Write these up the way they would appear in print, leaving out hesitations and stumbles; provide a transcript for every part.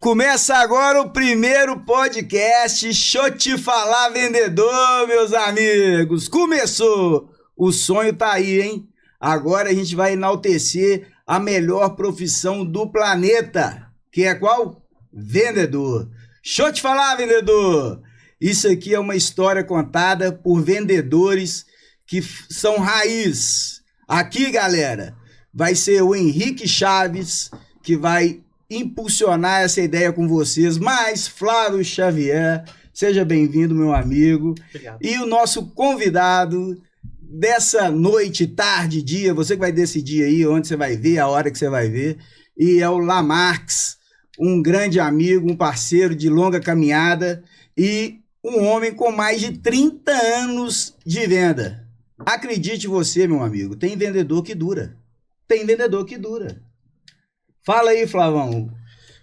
Começa agora o primeiro podcast Deixa eu te falar, vendedor, meus amigos. Começou! O sonho tá aí, hein? Agora a gente vai enaltecer a melhor profissão do planeta, que é qual? Vendedor. Deixa eu te falar, vendedor! Isso aqui é uma história contada por vendedores que são raiz. Aqui, galera, vai ser o Henrique Chaves que vai impulsionar essa ideia com vocês, mas Flávio Xavier, seja bem-vindo, meu amigo. Obrigado. E o nosso convidado dessa noite, tarde, dia, você que vai decidir aí onde você vai ver, a hora que você vai ver, e é o Lamarx, um grande amigo, um parceiro de longa caminhada e um homem com mais de 30 anos de venda. Acredite você, meu amigo, tem vendedor que dura. Tem vendedor que dura. Fala aí, Flavão.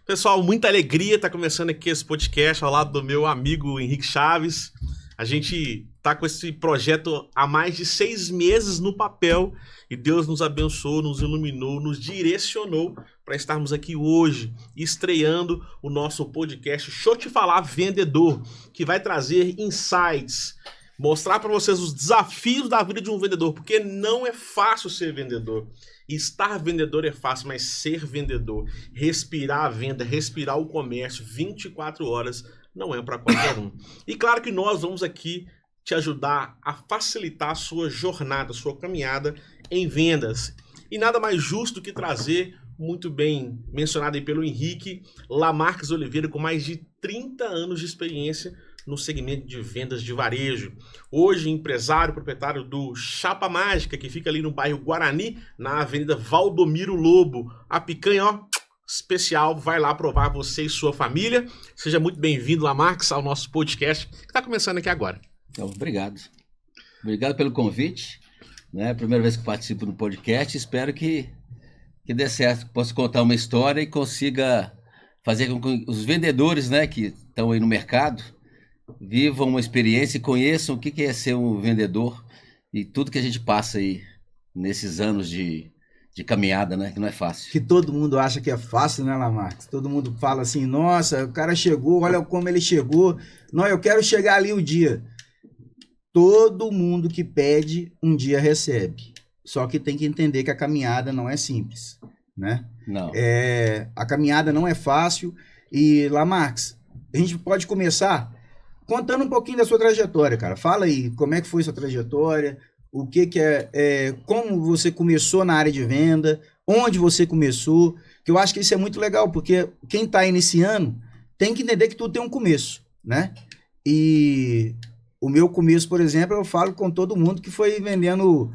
Pessoal, muita alegria estar começando aqui esse podcast ao lado do meu amigo Henrique Chaves. A gente tá com esse projeto há mais de 6 meses no papel e Deus nos abençoou, nos iluminou, nos direcionou para estarmos aqui hoje estreando o nosso podcast Deixa eu te falar, vendedor, que vai trazer insights, mostrar para vocês os desafios da vida de um vendedor, porque não é fácil ser vendedor. Estar vendedor é fácil, mas ser vendedor, respirar a venda, respirar o comércio 24 horas não é para qualquer um. E claro que nós vamos aqui te ajudar a facilitar a sua jornada, a sua caminhada em vendas. E nada mais justo do que trazer, muito bem mencionado aí pelo Henrique, Lamarx Oliveira, com mais de 30 anos de experiência no segmento de vendas de varejo. Hoje, empresário, proprietário do Chapa Mágica, que fica ali no bairro Guarani, na Avenida Valdomiro Lobo. A picanha, ó, especial, vai lá provar você e sua família. Seja muito bem-vindo, Lamarx, ao nosso podcast, que está começando aqui agora. Então, obrigado. Obrigado pelo convite. Né? Primeira vez que participo do podcast, espero que dê certo, que possa contar uma história e consiga fazer com que os vendedores, né, que estão aí no mercado vivam uma experiência e conheçam o que é ser um vendedor e tudo que a gente passa aí nesses anos de caminhada, né? Que não é fácil. Que todo mundo acha que é fácil, né, Lamarx? Todo mundo fala assim, nossa, o cara chegou, olha como ele chegou. Não, eu quero chegar ali o dia. Todo mundo que pede, um dia recebe. Só que tem que entender que a caminhada não é simples, né? Não. A caminhada não é fácil. E, Lamarx, a gente pode começar contando um pouquinho da sua trajetória, cara. Fala aí, como é que foi sua trajetória, o que como você começou na área de venda, onde você começou, que eu acho que isso é muito legal, porque quem está iniciando tem que entender que tudo tem um começo, né? E o meu começo, por exemplo, eu falo com todo mundo que foi vendendo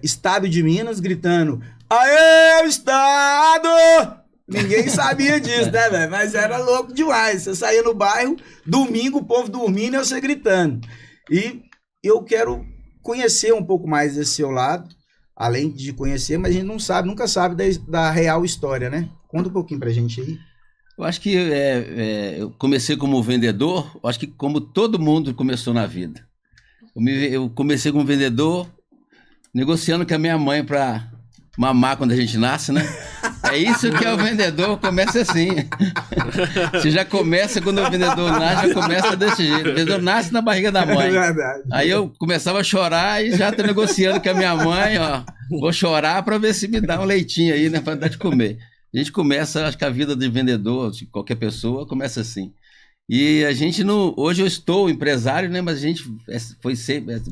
Estado de Minas, gritando, aê, Estado! Ninguém sabia disso, né, velho? Mas era louco demais. Você saía no bairro, domingo, o povo dormindo e você gritando. E eu quero conhecer um pouco mais desse seu lado, além de conhecer, mas a gente não sabe, nunca sabe da real história, né? Conta um pouquinho pra gente aí. Eu acho que eu comecei como vendedor, eu acho que como todo mundo começou na vida. Eu comecei como vendedor, negociando com a minha mãe para mamar quando a gente nasce, né? É isso que é o vendedor, começa assim. Você já começa, quando o vendedor nasce, já começa desse jeito. O vendedor nasce na barriga da mãe. É verdade. Aí eu começava a chorar e já tô negociando com a minha mãe, ó. Vou chorar para ver se me dá um leitinho aí, né? Para dar de comer. A gente começa, acho que a vida de vendedor, de qualquer pessoa, começa assim. E a gente não... Hoje eu estou empresário, né? Mas a gente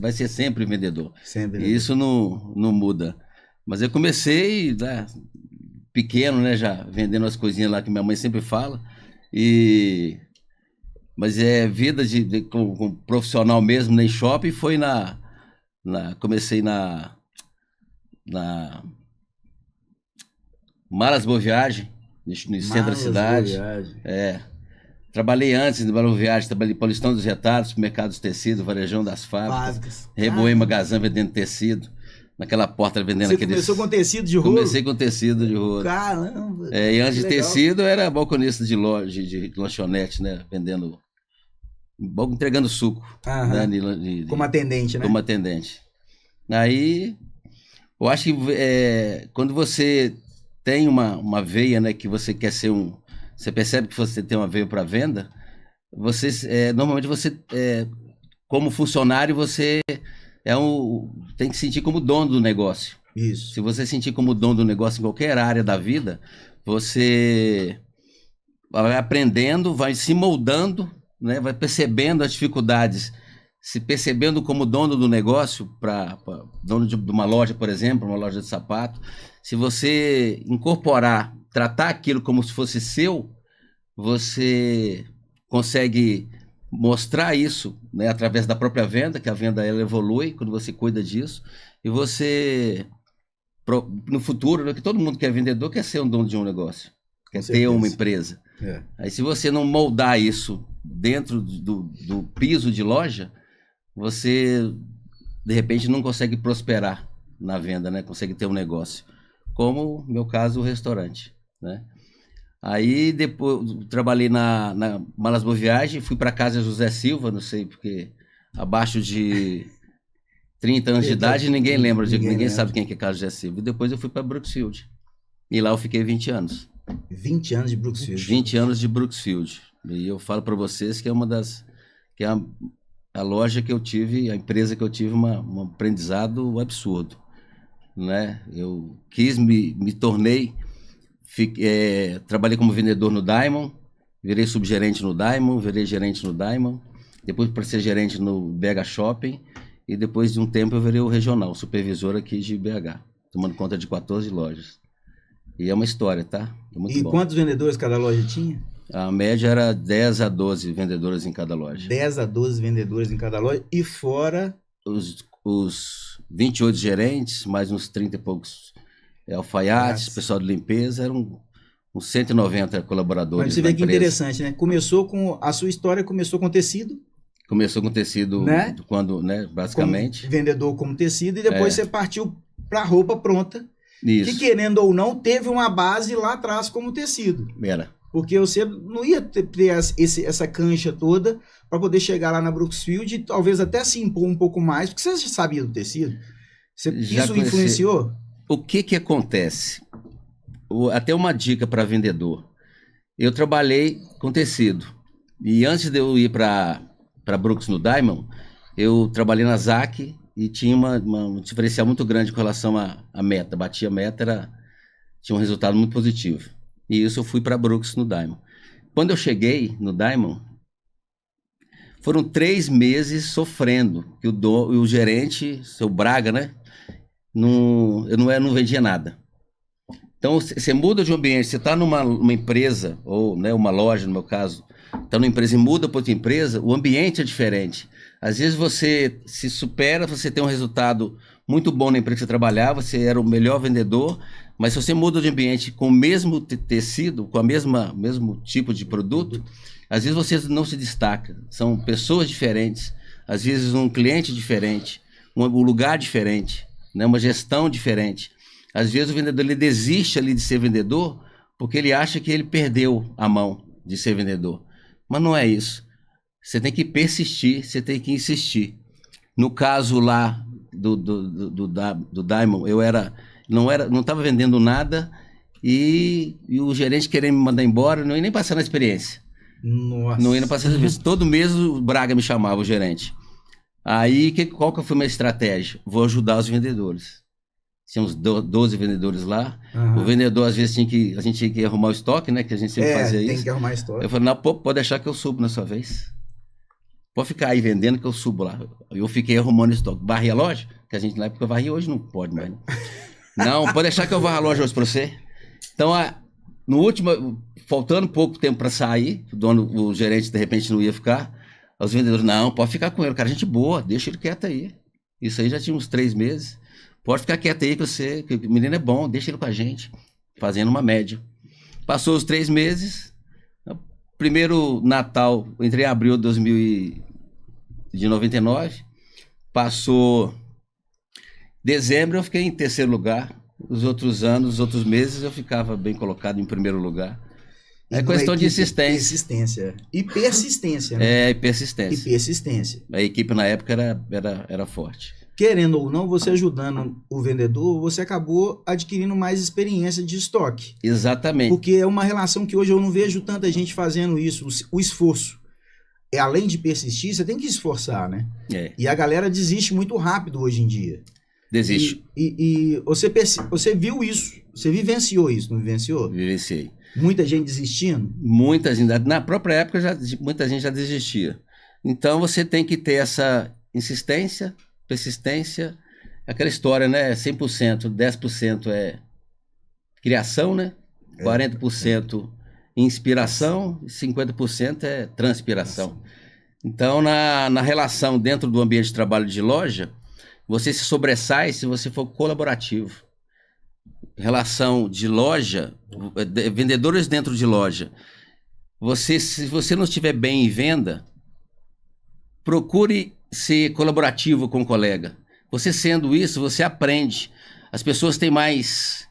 vai ser sempre vendedor. Sempre. E isso não muda. Mas eu comecei, né, pequeno, né, já vendendo as coisinhas lá que minha mãe sempre fala. Mas vida com profissional mesmo, nem shopping, foi comecei na Malas Boa Viagem, no centro da cidade. Trabalhei antes de Boa Viagem, trabalhei em Paulistão dos Retalhos, supermercados de tecido, Varejão das Fábricas, Reboema Gazan vendendo tecido. Naquela porta vendendo aqueles... Você começou com tecido de rolo? Comecei com tecido de rolo. Caramba! E antes de tecido, era balconista de loja, de lanchonete, né? Vendendo... Entregando suco. Né? Como atendente, né? Como atendente. Aí, eu acho que quando você tem uma veia, né? Que você quer ser você percebe que você tem uma veio para venda, normalmente você, como funcionário, você tem que sentir como dono do negócio. Isso. Se você sentir como dono do negócio em qualquer área da vida, você vai aprendendo, vai se moldando, né? Vai percebendo as dificuldades, se percebendo como dono do negócio, dono de uma loja, por exemplo, uma loja de sapato. Se você incorporar, tratar aquilo como se fosse seu, você consegue mostrar isso, né, através da própria venda, que a venda ela evolui quando você cuida disso, e você, no futuro, né, que todo mundo que é vendedor quer ser um dono de um negócio, quer ter uma empresa. Aí se você não moldar isso dentro do piso de loja, você de repente não consegue prosperar na venda, né? Consegue ter um negócio, como no meu caso o restaurante, né? Aí depois trabalhei na Malas Boa Viagem, fui para casa José Silva, não sei porque abaixo de 30 anos de idade ninguém lembra, ninguém sabe quem é casa José Silva. E depois eu fui para Brooksfield e lá eu fiquei 20 anos. 20 anos de Brooksfield. 20 anos de Brooksfield. E eu falo para vocês que é que é a loja que eu tive, a empresa que eu tive um aprendizado absurdo, né? Eu me tornei, trabalhei como vendedor no Diamond, virei subgerente no Diamond, virei gerente no Diamond, depois para ser gerente no BH Shopping e depois de um tempo eu virei o regional, supervisor aqui de BH, tomando conta de 14 lojas. E é uma história, tá? É muito bom. Quantos vendedores cada loja tinha? A média era 10 a 12 vendedores em cada loja. 10 a 12 vendedores em cada loja e fora... Os 28 gerentes, mais uns 30 e poucos alfaiates, pessoal de limpeza, eram uns 190 colaboradores. Mas você vê que interessante, né? A sua história começou com tecido. Começou com tecido, né? Quando, né? Basicamente. Como vendedor como tecido e depois você partiu para roupa pronta. Isso. Que querendo ou não, teve uma base lá atrás como tecido. Era. Porque você não ia ter essa cancha toda para poder chegar lá na Brooksfield e talvez até se impor um pouco mais, porque você já sabia do tecido. Isso influenciou? O que acontece? Até uma dica para vendedor. Eu trabalhei com tecido. E antes de eu ir para Brooks no Diamond, eu trabalhei na ZAC e tinha um diferencial muito grande com relação à meta. Batia a meta, tinha um resultado muito positivo. E isso eu fui para Brooks no Diamond. Quando eu cheguei no Diamond, foram 3 meses sofrendo. Que o gerente, seu Braga, né? Eu não vendia nada. Então, você muda de ambiente. Você está numa empresa, ou né, uma loja, no meu caso, está numa empresa e muda para outra empresa, o ambiente é diferente. Às vezes você se supera, você tem um resultado muito bom na empresa que você trabalhava, você era o melhor vendedor, mas se você muda de ambiente com o mesmo tecido, com mesmo tipo de produto, às vezes você não se destaca. São pessoas diferentes, às vezes um cliente diferente, um lugar diferente, né? Uma gestão diferente. Às vezes o vendedor ele desiste ali de ser vendedor porque ele acha que ele perdeu a mão de ser vendedor. Mas não é isso. Você tem que persistir, você tem que insistir. No caso lá do Diamond, eu não estava vendendo nada e o gerente querendo me mandar embora, não ia nem passar na experiência. Nossa. Não ia passar na experiência. Todo mês o Braga me chamava, o gerente. Aí, qual que foi a minha estratégia? Vou ajudar os vendedores. Tinha uns 12 vendedores lá. Uhum. O vendedor, às vezes, a gente tinha que arrumar o estoque, né? Que a gente sempre fazia isso. Tem que arrumar estoque. Eu falei, não, pode deixar que eu subo na sua vez. Pode ficar aí vendendo que eu subo lá. Eu fiquei arrumando estoque. Varri a loja, que a gente na época varria, hoje não pode mais. Né? Não, pode deixar que eu varra a loja hoje pra você. Então, no último, faltando pouco tempo para sair, o gerente de repente não ia ficar, os vendedores, não, pode ficar com ele, cara, gente boa, deixa ele quieto aí. Isso aí já tinha uns 3 meses. Pode ficar quieto aí que o menino é bom, deixa ele com a gente, fazendo uma média. Passou os 3 meses, primeiro Natal, eu entrei em abril de 99, passou dezembro, eu fiquei em 3º lugar. Os outros anos, os outros meses, eu ficava bem colocado em 1º lugar. É questão de insistência. E persistência, né? E persistência. E persistência. A equipe na época era forte. querendo ou não, você ajudando o vendedor, você acabou adquirindo mais experiência de estoque. Exatamente. Porque é uma relação que hoje eu não vejo tanta gente fazendo isso, o esforço. Além de persistir, você tem que esforçar, né? E a galera desiste muito rápido hoje em dia. Desiste. E você viu isso, você vivenciou isso, não vivenciou? Vivenciei. Muita gente desistindo? Muita gente, na própria época, muita gente já desistia. Então você tem que ter essa insistência, persistência, aquela história, né? 100%, 10% é criação, né? 40% inspiração, 50% é transpiração. Então, na relação dentro do ambiente de trabalho de loja, você se sobressai se você for colaborativo. Relação de loja, vendedores dentro de loja. Se você não estiver bem em venda, procure ser colaborativo com o colega. Você sendo isso, você aprende. As pessoas têm mais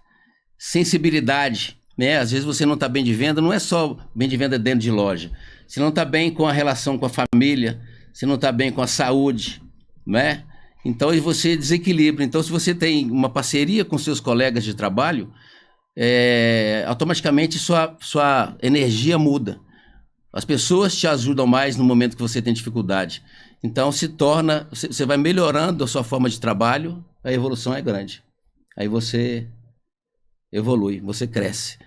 sensibilidade, né? Às vezes você não está bem de venda, não é só bem de venda dentro de loja. Você não está bem com a relação com a família, você não está bem com a saúde, né? Então você desequilibra. Então, se você tem uma parceria com seus colegas de trabalho, automaticamente sua energia muda. As pessoas te ajudam mais no momento que você tem dificuldade. Então você vai melhorando a sua forma de trabalho, a evolução é grande. Aí você evolui, você cresce.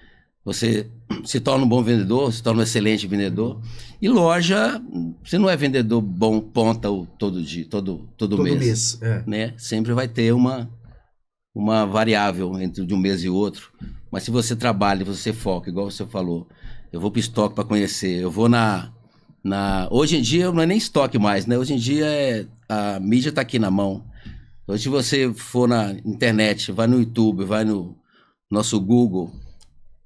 Você se torna um bom vendedor, se torna um excelente vendedor. E loja, você não é vendedor bom ponta todo dia, todo mês. Né? Sempre vai ter uma variável entre de um mês e outro. Mas se você trabalha, você foca, igual você falou, eu vou para o estoque para conhecer, eu vou hoje em dia não é nem estoque mais, né? Hoje em dia a mídia está aqui na mão. Hoje, se você for na internet, vai no YouTube, vai no nosso Google,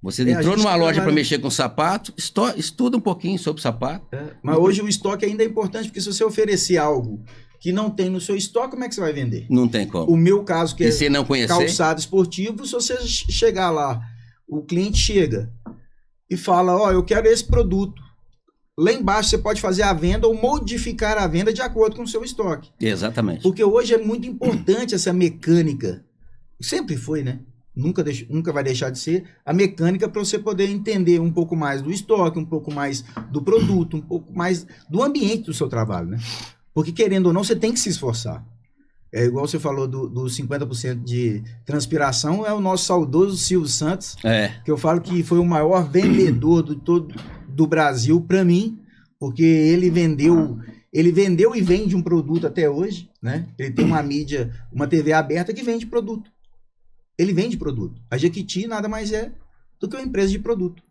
você entrou numa loja para mexer com sapato, estuda um pouquinho sobre sapato. Mas hoje o estoque ainda é importante, porque se você oferecer algo que não tem no seu estoque, como é que você vai vender? Não tem como. O meu caso, que é se não conhecer? Calçado esportivo, se você chegar lá, o cliente chega e fala, eu quero esse produto. Lá embaixo você pode fazer a venda ou modificar a venda de acordo com o seu estoque. Exatamente. Porque hoje é muito importante essa mecânica. Sempre foi, né? Nunca vai deixar de ser a mecânica para você poder entender um pouco mais do estoque, um pouco mais do produto, um pouco mais do ambiente do seu trabalho, né? Porque, querendo ou não, você tem que se esforçar. É igual você falou do 50% de transpiração, é o nosso saudoso Silvio Santos, que eu falo que foi o maior vendedor do Brasil para mim, porque ele vendeu e vende um produto até hoje, né? Ele tem uma mídia, uma TV aberta que vende produto. Ele vende produto. A Jequiti nada mais é do que uma empresa de produto.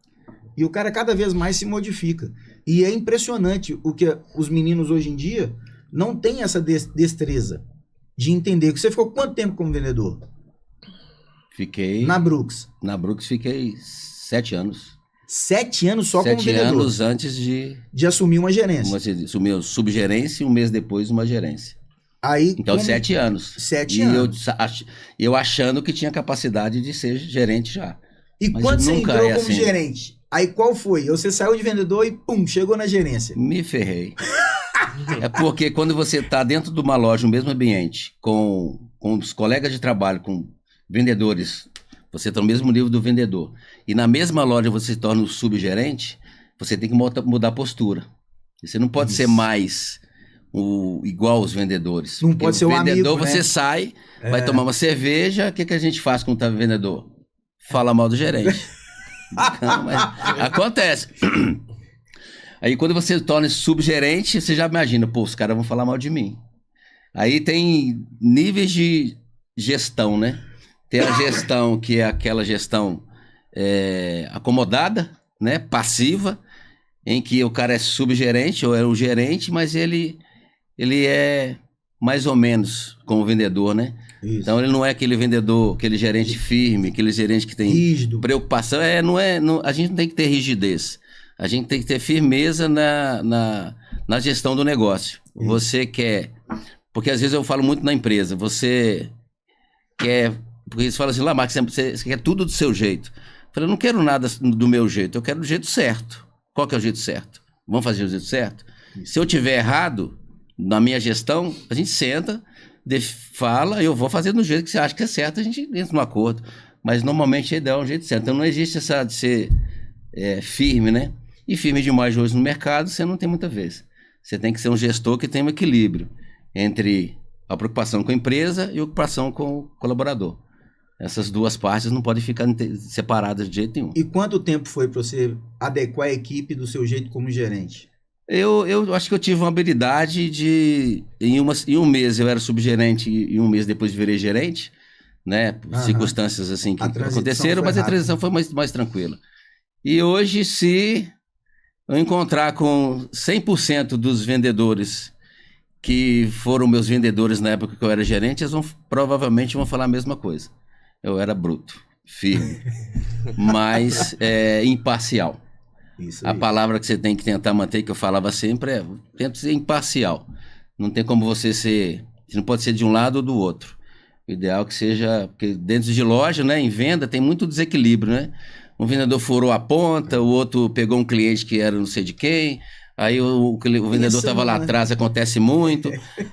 E o cara cada vez mais se modifica. E é impressionante o que os meninos hoje em dia não têm essa destreza de entender. Você ficou quanto tempo como vendedor? Fiquei... Na Brooks. Na Brooks fiquei 7 anos. 7 anos só como vendedor? 7 anos antes de assumir uma gerência. Assumir subgerência e um mês depois uma gerência. Aí, então, 7 anos. 7 anos. Eu achando que tinha capacidade de ser gerente já. E mas quando você entrou como gerente, aí qual foi? Você saiu de vendedor e pum, chegou na gerência. Me ferrei. É porque quando você está dentro de uma loja, no mesmo ambiente, com os colegas de trabalho, com vendedores, você está no mesmo nível do vendedor, e na mesma loja você se torna o subgerente, você tem que mudar a postura. Você não pode ser mais... igual os vendedores. Não pode ser um amigo, vendedor, você sai, vai tomar uma cerveja, o que a gente faz quando tá vendedor? Fala mal do gerente. Mas acontece. Aí quando você torna subgerente, você já imagina, os caras vão falar mal de mim. Aí tem níveis de gestão, né? Tem a gestão que é aquela gestão acomodada, né? Passiva, em que o cara é subgerente ou é o gerente, mas ele é mais ou menos como vendedor, né? Isso. Então ele não é aquele vendedor, aquele gerente firme, aquele gerente que tem rígido. Preocupação. A gente não tem que ter rigidez. A gente tem que ter firmeza na gestão do negócio. Isso. Você quer... Porque às vezes eu falo muito na empresa, você quer... Porque eles falam assim, Lamarck, você quer tudo do seu jeito. Eu falei, eu não quero nada do meu jeito, eu quero do jeito certo. Qual que é o jeito certo? Vamos fazer o jeito certo? Isso. Se eu tiver errado... Na minha gestão, a gente senta, fala, eu vou fazer do jeito que você acha que é certo, a gente entra no acordo. Mas normalmente a ideia é um jeito certo. Então não existe essa de ser firme, né? E firme demais hoje no mercado, você não tem muita vez. Você tem que ser um gestor que tem um equilíbrio entre a preocupação com a empresa e a preocupação com o colaborador. Essas duas partes não podem ficar separadas de jeito nenhum. E quanto tempo foi para você adequar a equipe do seu jeito como gerente? Eu acho que eu tive uma habilidade de... Em um mês eu era subgerente e um mês depois virei gerente, né? Circunstâncias assim que aconteceram, mas a transição foi mais tranquila. E hoje, se eu encontrar com 100% dos vendedores que foram meus vendedores na época que eu era gerente, eles provavelmente vão falar a mesma coisa. Eu era bruto, firme, mas imparcial. A palavra que você tem que tentar manter, que eu falava sempre, tenta ser imparcial. Não tem como você ser... Você não pode ser de um lado ou do outro. O ideal é que seja... Porque dentro de loja, né, em venda, tem muito desequilíbrio, né? Um vendedor furou a ponta, o outro pegou um cliente que era não sei de quem, aí o vendedor estava lá atrás, acontece muito.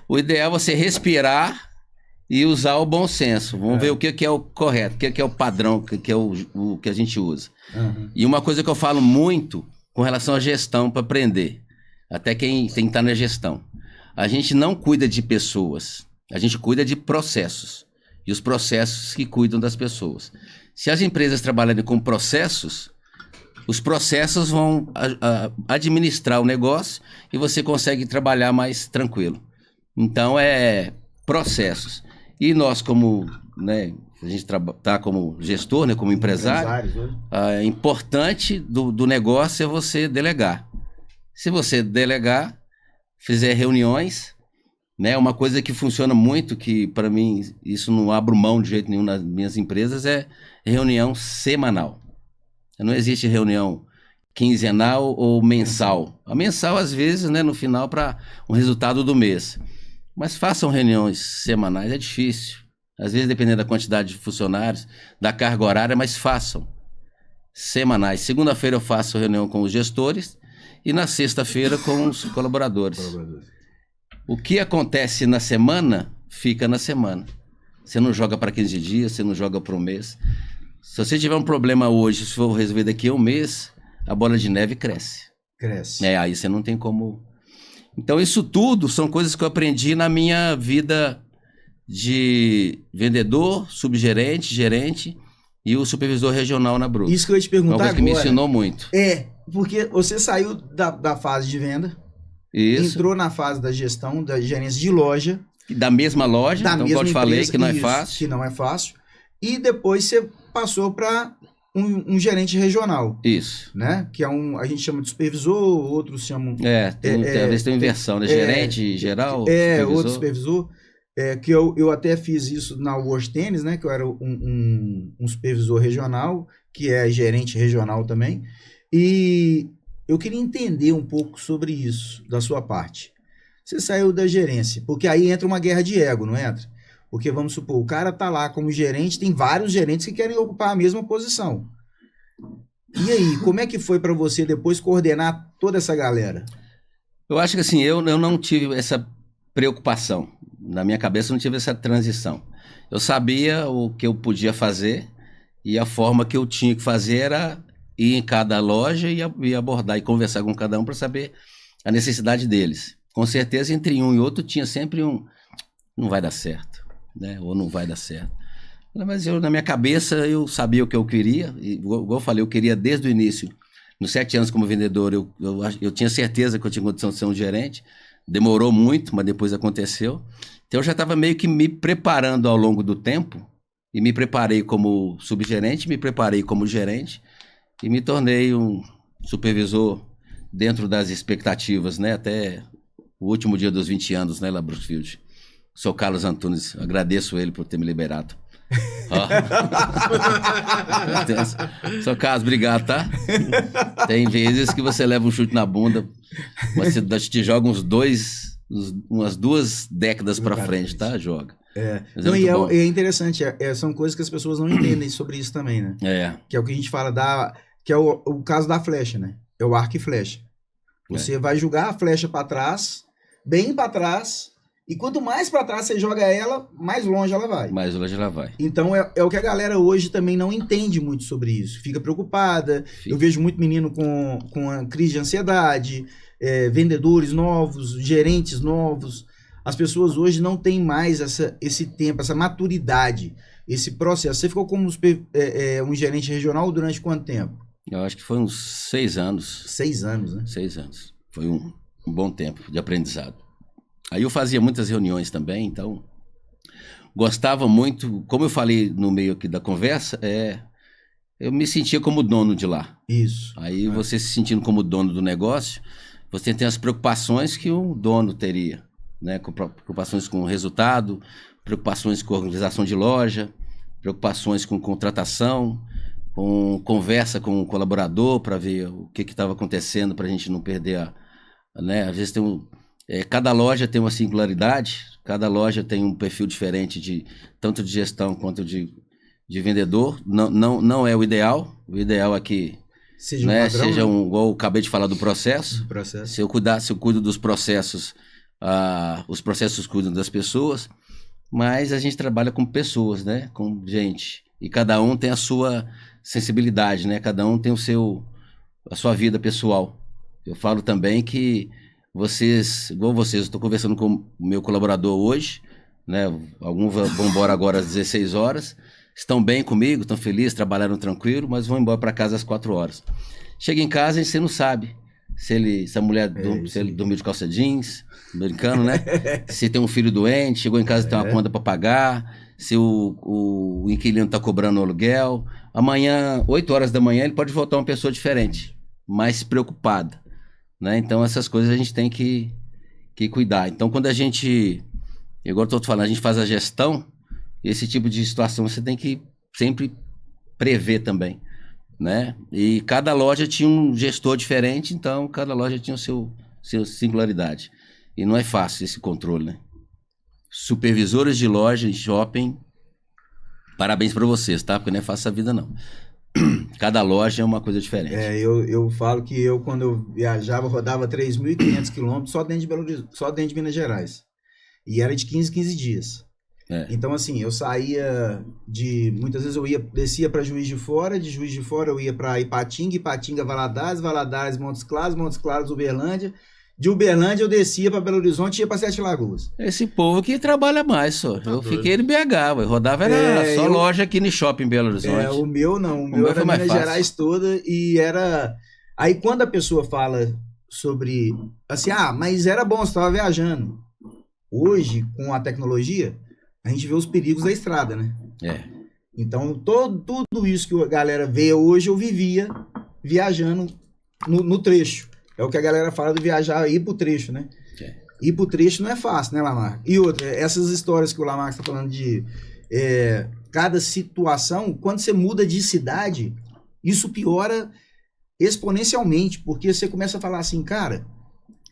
O ideal é você respirar e usar o bom senso. Vamos ver o que é o correto, o que é o padrão, o que é o que a gente usa. E uma coisa que eu falo muito com relação à gestão para aprender, até quem tem que estar na gestão. A gente não cuida de pessoas, a gente cuida de processos. E os processos que cuidam das pessoas. Se as empresas trabalharem com processos, os processos vão administrar o negócio e você consegue trabalhar mais tranquilo. Então, processos. E nós, como, né, a gente está como gestor, né, como empresário, importante do negócio é você delegar. Se você delegar, fizer reuniões, né, uma coisa que funciona muito, que para mim isso não abro mão de jeito nenhum nas minhas empresas, é reunião semanal. Não existe reunião quinzenal ou mensal. A mensal, às vezes, né, no final, para um resultado do mês. Mas façam reuniões semanais, é difícil. Às vezes, dependendo da quantidade de funcionários, da carga horária, mas façam semanais. Segunda-feira eu faço reunião com os gestores e na sexta-feira com os colaboradores. O que acontece na semana, fica na semana. Você não joga para 15 dias, você não joga para um mês. Se você tiver um problema hoje, se for resolver daqui a um mês, a bola de neve cresce. Aí você não tem como... Então isso tudo são coisas que eu aprendi na minha vida de vendedor, subgerente, gerente e o supervisor regional na Brux. Isso que eu ia te perguntar agora. Uma coisa que me ensinou muito. Porque você saiu da fase de venda, entrou na fase da gestão, da gerência de loja. Da mesma loja, então igual eu te falei, que não é fácil. Que não é fácil. E depois você passou para um gerente regional. Isso. Né? Que é a gente chama de supervisor, outros chamam... às vezes tem uma inversão, né? Gerente geral, supervisor. Outro supervisor. Que eu até fiz isso na World Tennis, né? Que eu era um supervisor regional, que é gerente regional também. E eu queria entender um pouco sobre isso, da sua parte. Você saiu da gerência, porque aí entra uma guerra de ego, não entra? Porque, vamos supor, o cara tá lá como gerente, tem vários gerentes que querem ocupar a mesma posição. E aí, como é que foi para você depois coordenar toda essa galera? Eu acho que assim, eu não tive essa preocupação. Na minha cabeça eu não tive essa transição. Eu sabia o que eu podia fazer e a forma que eu tinha que fazer era ir em cada loja e abordar e conversar com cada um para saber a necessidade deles. Com certeza, entre um e outro tinha sempre não vai dar certo. Né? Ou não vai dar certo. Mas na minha cabeça eu sabia o que eu queria, e, igual eu falei, eu queria desde o início. Nos 7 anos como vendedor, eu tinha certeza que eu tinha condição de ser um gerente. Demorou muito, mas depois aconteceu. Então eu já estava meio que me preparando ao longo do tempo, e me preparei como subgerente, me preparei como gerente, e me tornei um supervisor dentro das expectativas, né? Até o último dia dos 20 anos, né, lá Brookfield. Sou Carlos Antunes, agradeço ele por ter me liberado. Sou Carlos, obrigado, tá? Tem vezes que você leva um chute na bunda, mas você te joga umas 2 décadas pra frente, tá? Joga. Não, e é interessante, são coisas que as pessoas não entendem sobre isso também, né? Que é o que a gente fala que é o caso da flecha, né? É o arco e flecha. Você vai jogar a flecha pra trás, bem pra trás, E quanto mais para trás você joga ela, mais longe ela vai. Mais longe ela vai. Então é o que a galera hoje também não entende muito sobre isso. Fica preocupada. Eu vejo muito menino com a crise de ansiedade, vendedores novos, gerentes novos. As pessoas hoje não têm mais esse tempo, essa maturidade, esse processo. Você ficou como um gerente regional durante quanto tempo? Eu acho que foi uns 6 anos. 6 anos, né? 6 anos. Foi um bom tempo de aprendizado. Aí eu fazia muitas reuniões também, então gostava muito, como eu falei no meio aqui da conversa, eu me sentia como dono de lá. Isso. Aí você se sentindo como dono do negócio, você tem as preocupações que um dono teria, né? Preocupações com o resultado, preocupações com a organização de loja, preocupações com contratação, com conversa com o colaborador para ver o que estava acontecendo para a gente não perder né? Às vezes cada loja tem uma singularidade, cada loja tem um perfil diferente tanto de gestão quanto de vendedor. Não é o ideal. O ideal é que seja, né, padrão, seja igual eu acabei de falar do processo. Se eu cuido dos processos, os processos cuidam das pessoas, mas a gente trabalha com pessoas, né? Com gente. E cada um tem a sua sensibilidade, né? Cada um tem a sua vida pessoal. Eu falo também que igual vocês, eu estou conversando com o meu colaborador hoje, né? Alguns vão embora agora às 16 horas, estão bem comigo, estão felizes, trabalharam tranquilo, mas vão embora para casa às 4 horas. Chega em casa e você não sabe se a mulher se ele dormiu de calça jeans, brincando, né? Se tem um filho doente, chegou em casa e tem uma conta para pagar, se o inquilino está cobrando o aluguel. Amanhã, 8 horas da manhã, ele pode voltar uma pessoa diferente, mais preocupada. Né? Então essas coisas a gente tem que cuidar. Então quando a gente, igual eu estou falando, a gente faz a gestão, esse tipo de situação você tem que sempre prever também, né? E cada loja tinha um gestor diferente, então cada loja tinha sua singularidade. E não é fácil esse controle, né? Supervisores de loja em shopping, parabéns para vocês, tá? Porque não é fácil a vida não. Cada loja é uma coisa diferente. Eu falo que quando eu viajava, rodava 3.500 quilômetros só dentro de Minas Gerais. E era de 15 dias. Então, assim, eu saía muitas vezes descia para Juiz de Fora, de Juiz de Fora eu ia para Ipatinga, Valadares, Montes Claros, Uberlândia. De Uberlândia eu descia para Belo Horizonte e ia para Sete Lagoas. Esse povo que trabalha mais só. Eu fiquei em BH, eu rodava só loja aqui no shopping em Belo Horizonte. O meu não, o meu era Minas Gerais toda e era... Aí quando a pessoa fala sobre, assim, mas era bom, você estava viajando. Hoje, com a tecnologia, a gente vê os perigos da estrada, né? Então, tudo isso que a galera vê hoje, eu vivia viajando no trecho. É o que a galera fala de viajar e ir pro trecho, né? Ir pro trecho não é fácil, né, Lamarck? E outra, essas histórias que o Lamarck está falando de cada situação, quando você muda de cidade, isso piora exponencialmente, porque você começa a falar assim, cara,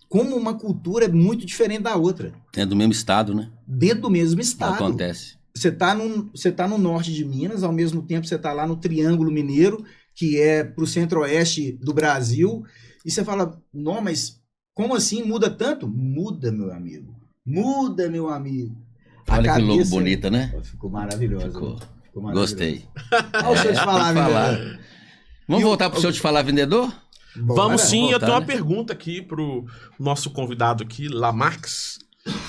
como uma cultura é muito diferente da outra. Dentro do mesmo estado, né? Dentro do mesmo estado. Acontece. Você tá no norte de Minas, ao mesmo tempo você tá lá no Triângulo Mineiro, que é pro centro-oeste do Brasil, e você fala, não, mas como assim muda tanto? Muda, meu amigo. Muda, meu amigo. Olha que logo bonita, né? Ficou maravilhosa. Ficou maravilhosa. Gostei. Olha o senhor te falar, vendedor. Vamos voltar pro senhor te falar, vendedor? Vamos sim, voltar, eu tenho uma né? pergunta aqui pro nosso convidado aqui, Lamarck.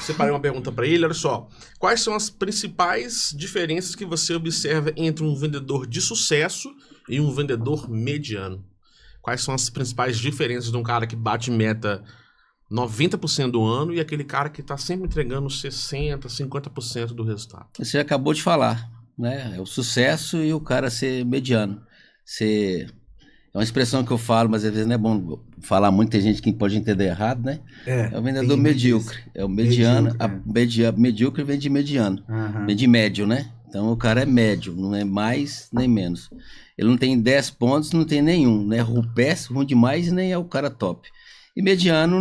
Separei uma pergunta para ele, olha só. Quais são as principais diferenças que você observa entre um vendedor de sucesso e um vendedor mediano? Quais são as principais diferenças de um cara que bate meta 90% do ano e aquele cara que está sempre entregando 60%, 50% do resultado? Você acabou de falar, né? É o sucesso e o cara ser mediano. É uma expressão que eu falo, mas às vezes não é bom falar muito, tem gente que pode entender errado, né? É o vendedor medíocre. É o mediano. Medíocre vem de mediano. Vem de médio, né? Então o cara é médio, não é mais nem menos. Ele não tem 10 pontos, não tem nenhum, né? Ruim demais, nem é o cara top. E mediano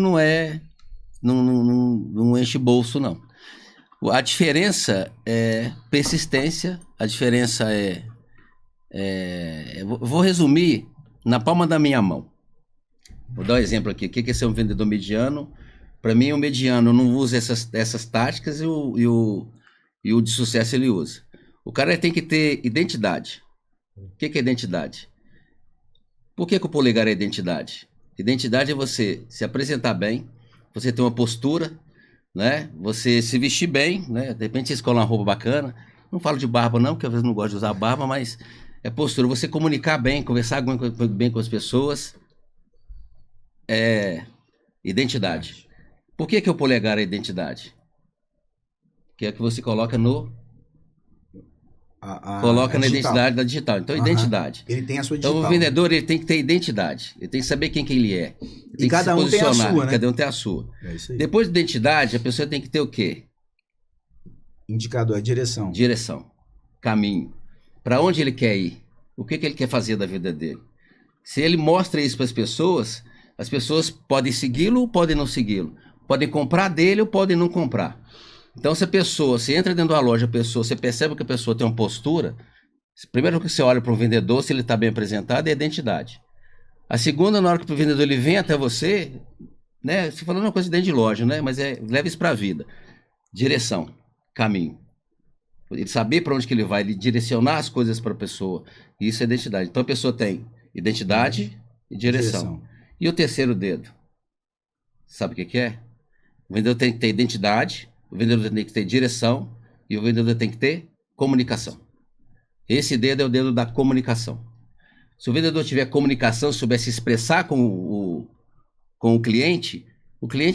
não enche bolso, não. A diferença é persistência, a diferença vou resumir na palma da minha mão. Vou dar um exemplo aqui. O que é ser um vendedor mediano Para mim, o mediano não usa essas táticas e o de sucesso ele usa. O cara tem que ter identidade. O que é identidade? Por que o polegar é identidade? Identidade é você se apresentar bem, você ter uma postura, né? Você se vestir bem, né? De repente você escolhe uma roupa bacana. Não falo de barba não, porque às vezes não gosto de usar barba, mas é postura. Você comunicar bem, conversar bem com as pessoas. É identidade. Por que o polegar é identidade? Que é que você coloca coloca na identidade da digital. Então, identidade. Ele tem a sua digital. Então, o vendedor ele tem que ter identidade. Ele tem que saber quem que ele é. Ele tem E cada um tem a sua, né? Cada um tem a sua. É isso aí. Depois de identidade, a pessoa tem que ter o quê? Indicador, direção. Direção. Caminho. Para onde ele quer ir? O que ele quer fazer da vida dele? Se ele mostra isso para as pessoas podem segui-lo ou podem não segui-lo. Podem comprar dele ou podem não comprar. Então, se a pessoa, você entra dentro da loja, você percebe que a pessoa tem uma postura, primeiro que você olha para o vendedor, se ele está bem apresentado, é a identidade. A segunda, na hora que o vendedor ele vem até você, né, você falando uma coisa dentro de loja, né, mas leva isso para a vida. Direção, caminho. Ele saber para onde que ele vai, ele direcionar as coisas para a pessoa. Isso é identidade. Então, a pessoa tem identidade e direção. E o terceiro dedo? Sabe o que é? O vendedor tem que ter identidade, o vendedor tem que ter direção e o vendedor tem que ter comunicação. Esse dedo é o dedo da comunicação. Se o vendedor tiver comunicação, souber se expressar com o cliente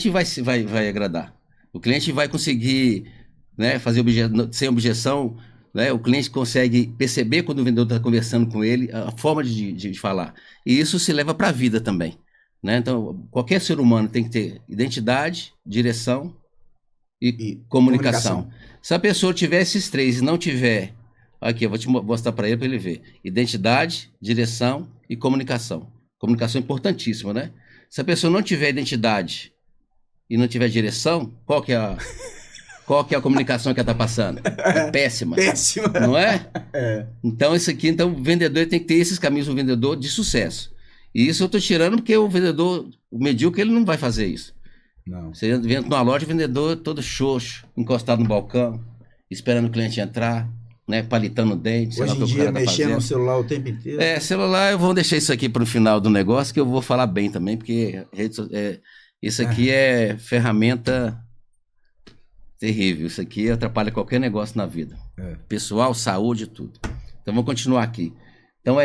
vai agradar. O cliente vai conseguir, né, fazer sem objeção, né, o cliente consegue perceber quando o vendedor está conversando com ele, a forma de falar. E isso se leva para a vida também. Né? Então, qualquer ser humano tem que ter identidade, direção e comunicação. Se a pessoa tiver esses três e não tiver... Aqui, eu vou te mostrar para ele ver. Identidade, direção e comunicação. Comunicação é importantíssima, né? Se a pessoa não tiver identidade e não tiver direção, qual que é a comunicação que ela está passando? É péssima. Péssima. Não é? Então, o vendedor tem que ter esses caminhos, um vendedor de sucesso. E isso eu estou tirando porque o vendedor, o medíocre, ele não vai fazer isso. Não. Você entra numa loja, o vendedor todo xoxo, encostado no balcão, esperando o cliente entrar, né, palitando o dente. Hoje em dia, mexendo no celular o tempo inteiro. Celular, eu vou deixar isso aqui para o final do negócio, que eu vou falar bem também, porque isso aqui é ferramenta terrível. Isso aqui atrapalha qualquer negócio na vida. Pessoal, saúde, tudo. Então, vamos continuar aqui. Então,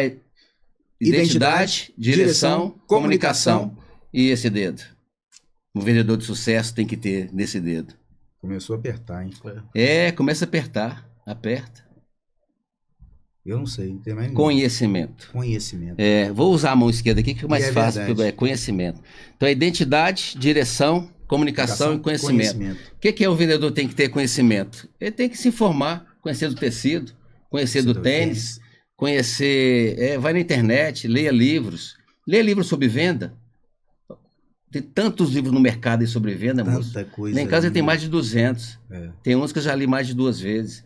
identidade, direção, comunicação e esse dedo. Um vendedor de sucesso tem que ter nesse dedo. Começou a apertar, hein? Começa a apertar. Aperta. Eu não sei, não tem mais Conhecimento. Vou usar a mão esquerda aqui que é mais fácil, porque é conhecimento. Então, identidade, direção, comunicação e conhecimento. O que o vendedor tem que ter conhecimento? Ele tem que se informar, conhecer do tecido, conhecer do tênis, conhecer... vai na internet, leia livros sobre venda. Tem tantos livros no mercado sobre venda, moço. Lá em casa tem mais de 200. Tem uns que eu já li mais de 2 vezes.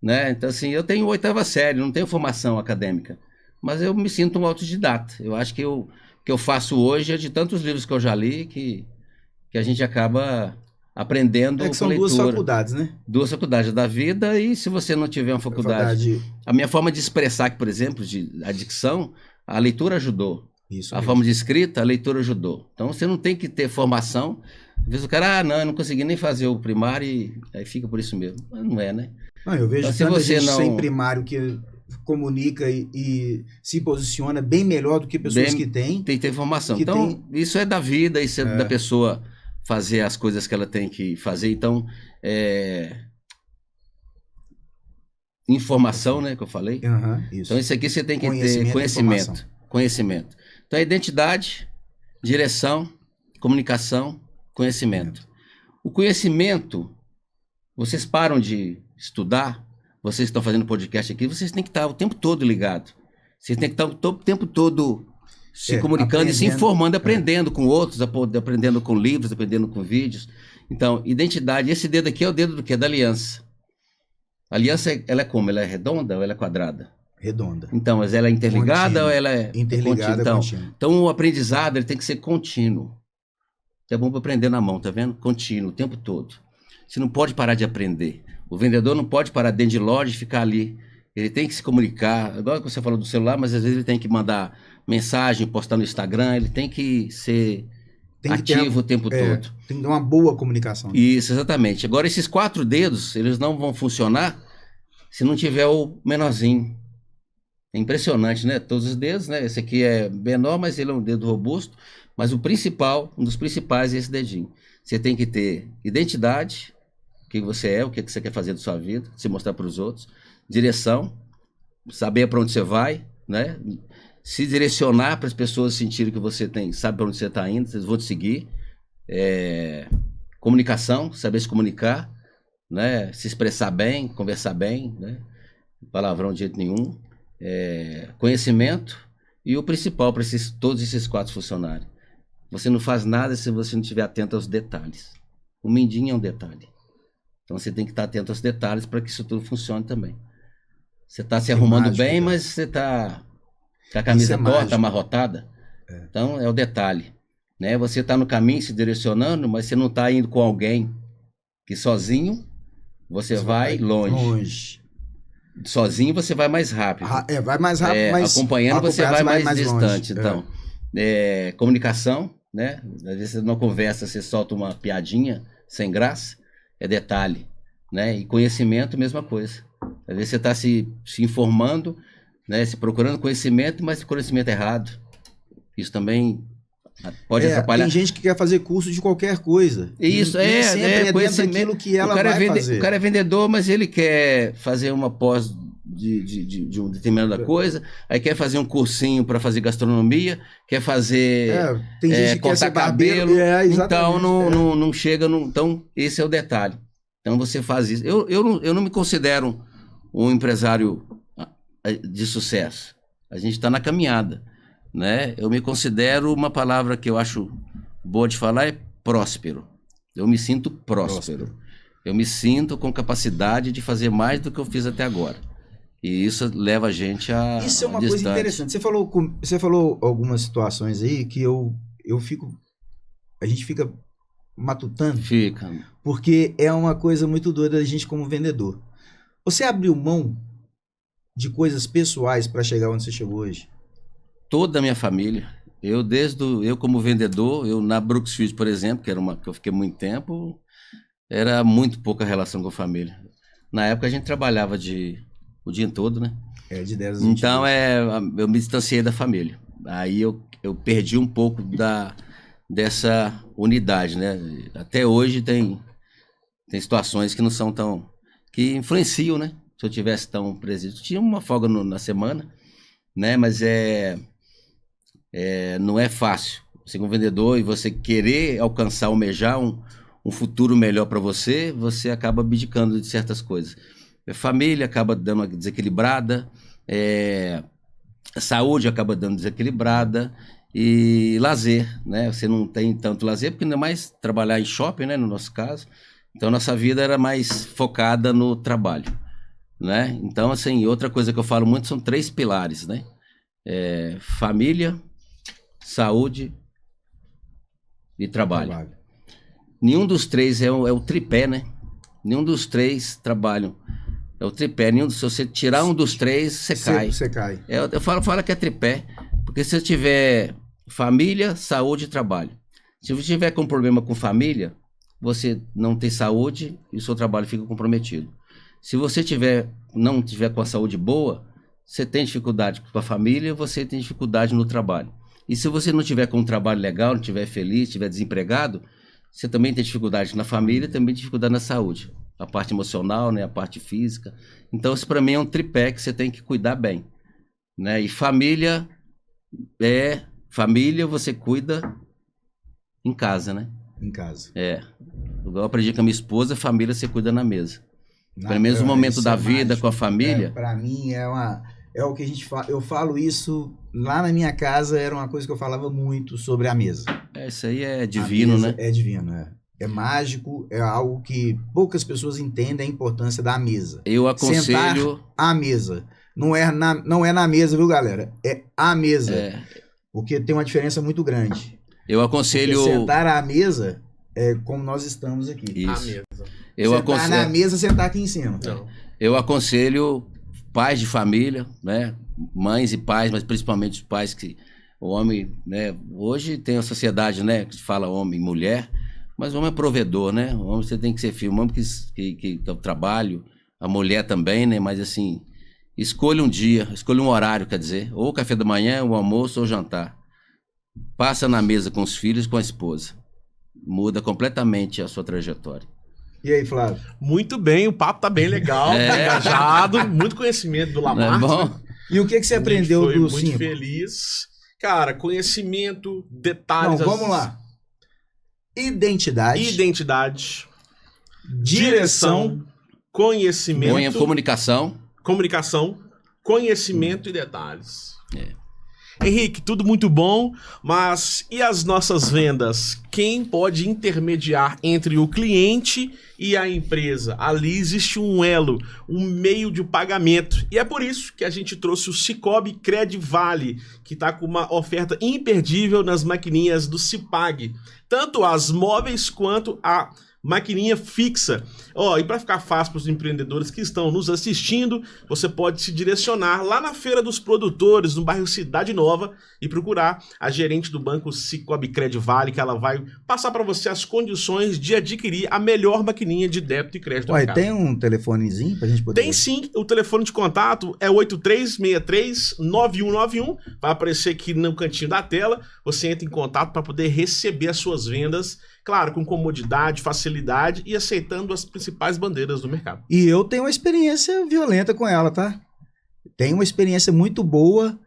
Né? Então, assim, eu tenho 8ª série, não tenho formação acadêmica. Mas eu me sinto um autodidata. Eu acho que o que eu faço hoje é de tantos livros que eu já li que a gente acaba aprendendo com são leitura. 2 faculdades, né? 2 faculdades da vida, e se você não tiver uma faculdade... A minha forma de expressar aqui, por exemplo, a dicção, a leitura ajudou. Isso a mesmo. Forma de escrita, a leitura ajudou. Então, você não tem que ter formação. Às vezes o cara, eu não consegui nem fazer o primário e aí fica por isso mesmo. Mas não é, né? Não, eu vejo então, tanta gente sem primário que comunica e se posiciona bem melhor do que pessoas que têm. Tem que ter formação. Então, isso é da vida, isso é da pessoa fazer as coisas que ela tem que fazer. Então, informação, né, que eu falei. Isso. Então, isso aqui você tem que ter conhecimento. Então, é identidade, direção, comunicação, conhecimento. O conhecimento, vocês param de estudar, vocês estão fazendo podcast aqui, vocês têm que estar o tempo todo ligado. Vocês têm que estar o tempo todo se comunicando e se informando, aprendendo com outros, aprendendo com livros, aprendendo com vídeos. Então, identidade, esse dedo aqui é o dedo do quê? Da aliança. A aliança, ela é como? Ela é redonda ou ela é quadrada? Redonda. Então, mas ela é interligada ou ela é interligada? Então, o aprendizado ele tem que ser contínuo. É bom para aprender na mão, tá vendo? Contínuo, o tempo todo. Você não pode parar de aprender. O vendedor não pode parar dentro de loja e ficar ali. Ele tem que se comunicar. Agora que você falou do celular, mas às vezes ele tem que mandar mensagem, postar no Instagram, ele tem que ser ativo o tempo todo. Tem que ter uma boa comunicação. Isso, exatamente. Agora, esses 4 dedos, eles não vão funcionar se não tiver o menorzinho. É impressionante, né? Todos os dedos, né? Esse aqui é menor, mas ele é um dedo robusto. Mas o principal, um dos principais é esse dedinho. Você tem que ter identidade, o que você é, o que você quer fazer da sua vida, se mostrar para os outros. Direção, saber para onde você vai, né? Se direcionar para as pessoas sentirem que você sabe para onde você está indo, eles vão te seguir. Comunicação, saber se comunicar, né? Se expressar bem, conversar bem, né? Palavrão de jeito nenhum. Conhecimento e o principal para todos esses 4 funcionarem. Você não faz nada se você não estiver atento aos detalhes. O mindinho é um detalhe. Então você tem que estar atento aos detalhes para que isso tudo funcione também. Você está se arrumando bem, mas você está com a camisa torta, amarrotada. Então é o detalhe. Né? Você está no caminho se direcionando, mas você não está indo com alguém que sozinho você vai longe. Sozinho você vai mais rápido. Vai mais rápido, mas acompanhando você vai mais distante. Longe. Então, comunicação, né? Às vezes você não conversa, você solta uma piadinha sem graça, é detalhe, né? E conhecimento, mesma coisa. Às vezes você está se informando, né? Se procurando conhecimento, mas conhecimento errado. Isso também pode atrapalhar. Tem gente que quer fazer curso de qualquer coisa. Isso, conhecimento daquilo que ela vai fazer. O cara é vendedor, mas ele quer fazer uma pós de uma determinada coisa, aí quer fazer um cursinho para fazer gastronomia, quer fazer tem gente que cortar quer ser cabelo, então não chega. Então, esse é o detalhe. Então, você faz isso. Eu não me considero um empresário de sucesso. A gente está na caminhada. Né? Eu me considero, uma palavra que eu acho boa de falar é próspero. Eu me sinto próspero. Eu me sinto com capacidade de fazer mais do que eu fiz até agora. E isso leva a gente a Isso é uma coisa interessante. Você falou algumas situações aí que a gente fica matutando. Fica. Porque é uma coisa muito doida da gente como vendedor. Você abriu mão de coisas pessoais para chegar onde você chegou hoje? Toda a minha família. Eu como vendedor, na Brooksfield, por exemplo, que eu fiquei muito tempo, era muito pouca relação com a família. Na época a gente trabalhava o dia todo, né? De 10 a 20 Então eu me distanciei da família. Aí eu perdi um pouco dessa unidade, né? Até hoje tem situações que não são que influenciam, né? Se eu tivesse tão presente. Tinha uma folga na semana, né? Mas não é fácil. Você como vendedor e você querer almejar um futuro melhor para você acaba abdicando de certas coisas. A família acaba dando uma desequilibrada, a saúde acaba dando desequilibrada e lazer, né? Você não tem tanto lazer, porque não é mais trabalhar em shopping, né? No nosso caso. Então, nossa vida era mais focada no trabalho, né? Então, assim, outra coisa que eu falo muito são 3 pilares, né? Família, saúde e trabalho. Nenhum dos 3 é o tripé, né? Nenhum dos 3 trabalham. É o tripé. Se você tirar um dos 3, você cai. Você cai. Eu falo que é tripé, porque se você tiver família, saúde e trabalho. Se você tiver com problema com família, você não tem saúde e o seu trabalho fica comprometido. Se você não tiver com a saúde boa, você tem dificuldade com a família, você tem dificuldade no trabalho. E se você não tiver com um trabalho legal, não estiver feliz, estiver desempregado, você também tem dificuldade na família, também tem dificuldade na saúde. A parte emocional, né, a parte física. Então, isso para mim é um tripé que você tem que cuidar bem, né? E família você cuida em casa, né? Em casa. Eu aprendi com a minha esposa, família você cuida na mesa. Pelo menos o momento da vida com a família. Para mim é o que a gente fala. Eu falo isso lá na minha casa, era uma coisa que eu falava muito sobre a mesa. Isso aí é divino, né? É divino, é mágico, é algo que poucas pessoas entendem a importância da mesa. Eu aconselho... Sentar à mesa. Não é na mesa, viu, galera? É a mesa. Porque tem uma diferença muito grande. Eu aconselho... Porque sentar à mesa é como nós estamos aqui. A Isso. mesa. Eu sentar aconselho... na mesa, sentar aqui em cima. Não. Eu aconselho pais de família, né? Mães e pais, mas principalmente os pais que o homem, né? Hoje tem a sociedade, né? Que fala homem e mulher, mas o homem é provedor, né? O homem você tem que ser firme, o homem que dá o trabalho, a mulher também, né? Mas assim, escolha um dia, escolha um horário, quer dizer, ou café da manhã, ou almoço, ou jantar. Passa na mesa com os filhos e com a esposa. Muda completamente a sua trajetória. E aí, Flávio? Muito bem, o papo tá bem legal, tá engajado, muito conhecimento do Não é Lamarck. bom? Né? E o que você A gente aprendeu foi do muito 5? feliz. Cara, conhecimento, Não, detalhes. vamos lá. Identidade, Identidade, direção, conhecimento, Comunicação. conhecimento e detalhes. É. Henrique, tudo muito bom, mas e as nossas vendas? Quem pode intermediar entre o cliente e a empresa? Ali existe um elo, um meio de pagamento. E é por isso que a gente trouxe o Cicobi Credivale, que está com uma oferta imperdível nas maquininhas do Cipag. Tanto as móveis quanto a maquininha fixa. E para ficar fácil para os empreendedores que estão nos assistindo, você pode se direcionar lá na Feira dos Produtores, no bairro Cidade Nova, e procurar a gerente do banco Cicobi Credivale, que ela vai passar para você as condições de adquirir a melhor maquininha de débito e crédito do Ué, mercado. tem um telefonezinho pra gente poder... Tem sim, o telefone de contato é 8363-9191, vai aparecer aqui no cantinho da tela, você entra em contato para poder receber as suas vendas, claro, com comodidade, facilidade e aceitando as principais bandeiras do mercado. E eu tenho uma experiência violenta com ela, tá? Tenho uma experiência muito boa,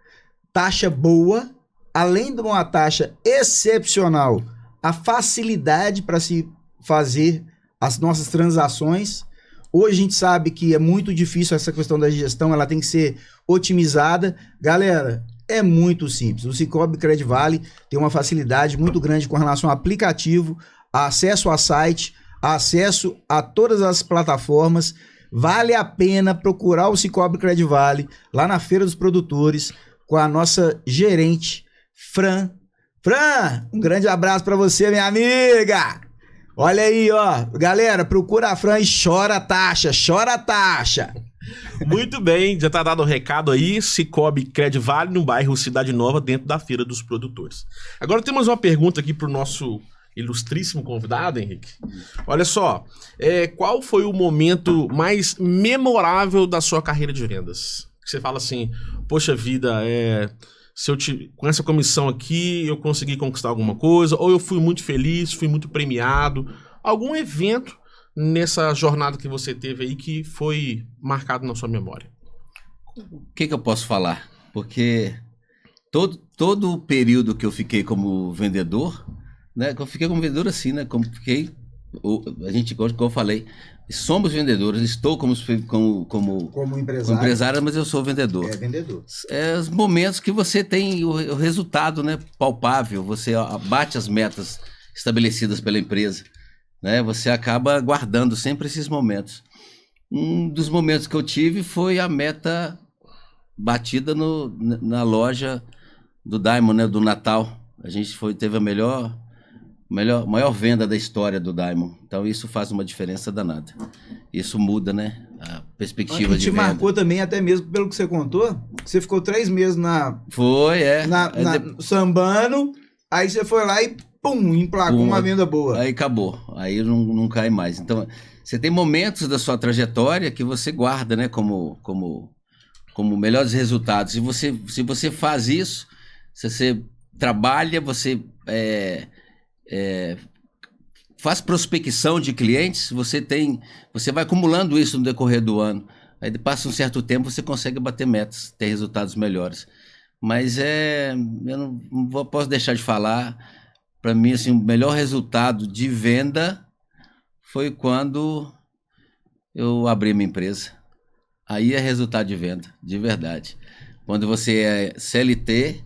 taxa boa, além de uma taxa excepcional, a facilidade para se fazer as nossas transações. Hoje a gente sabe que é muito difícil essa questão da gestão, ela tem que ser otimizada. Galera, é muito simples. O Cicobi Credivale tem uma facilidade muito grande com relação ao aplicativo, acesso a site, acesso a todas as plataformas. Vale a pena procurar o Cicobi Credivale lá na Feira dos Produtores com a nossa gerente, Fran. Fran, um grande abraço para você, minha amiga! Olha aí, ó. Galera, procura a Fran e chora a taxa, chora a taxa. Muito bem, já tá dado o recado aí, Cicobi Credivale no bairro Cidade Nova, dentro da Feira dos Produtores. Agora temos uma pergunta aqui pro nosso ilustríssimo convidado, Henrique. Olha só, qual foi o momento mais memorável da sua carreira de vendas? Você fala assim, poxa vida, com essa comissão aqui eu consegui conquistar alguma coisa, ou eu fui muito feliz, fui muito premiado. Algum evento nessa jornada que você teve aí que foi marcado na sua memória? O que eu posso falar? Porque todo o período que eu fiquei como vendedor, né? Eu fiquei como vendedor assim, né? Como eu falei, somos vendedores, estou como empresário, mas eu sou vendedor. É vendedor. Os momentos que você tem o resultado, né, palpável, você bate as metas estabelecidas pela empresa, né? Você acaba guardando sempre esses momentos. Um dos momentos que eu tive foi a meta batida na loja do Diamond, né, do Natal. A gente teve a maior venda da história do Diamond. Então isso faz uma diferença danada. Isso muda, né, a perspectiva de venda. A gente marcou também, até mesmo pelo que você contou, você ficou 3 meses sambando, aí você foi lá e pum, emplacou uma venda boa. Aí acabou, aí não cai mais. Então você tem momentos da sua trajetória que você guarda, né, como melhores resultados. Se você faz isso, se você trabalha, você faz prospecção de clientes, você vai acumulando isso no decorrer do ano. Aí passa um certo tempo, você consegue bater metas, ter resultados melhores. Mas eu não posso deixar de falar, para mim, assim, o melhor resultado de venda foi quando eu abri minha empresa. Aí é resultado de venda, de verdade. Quando você é CLT,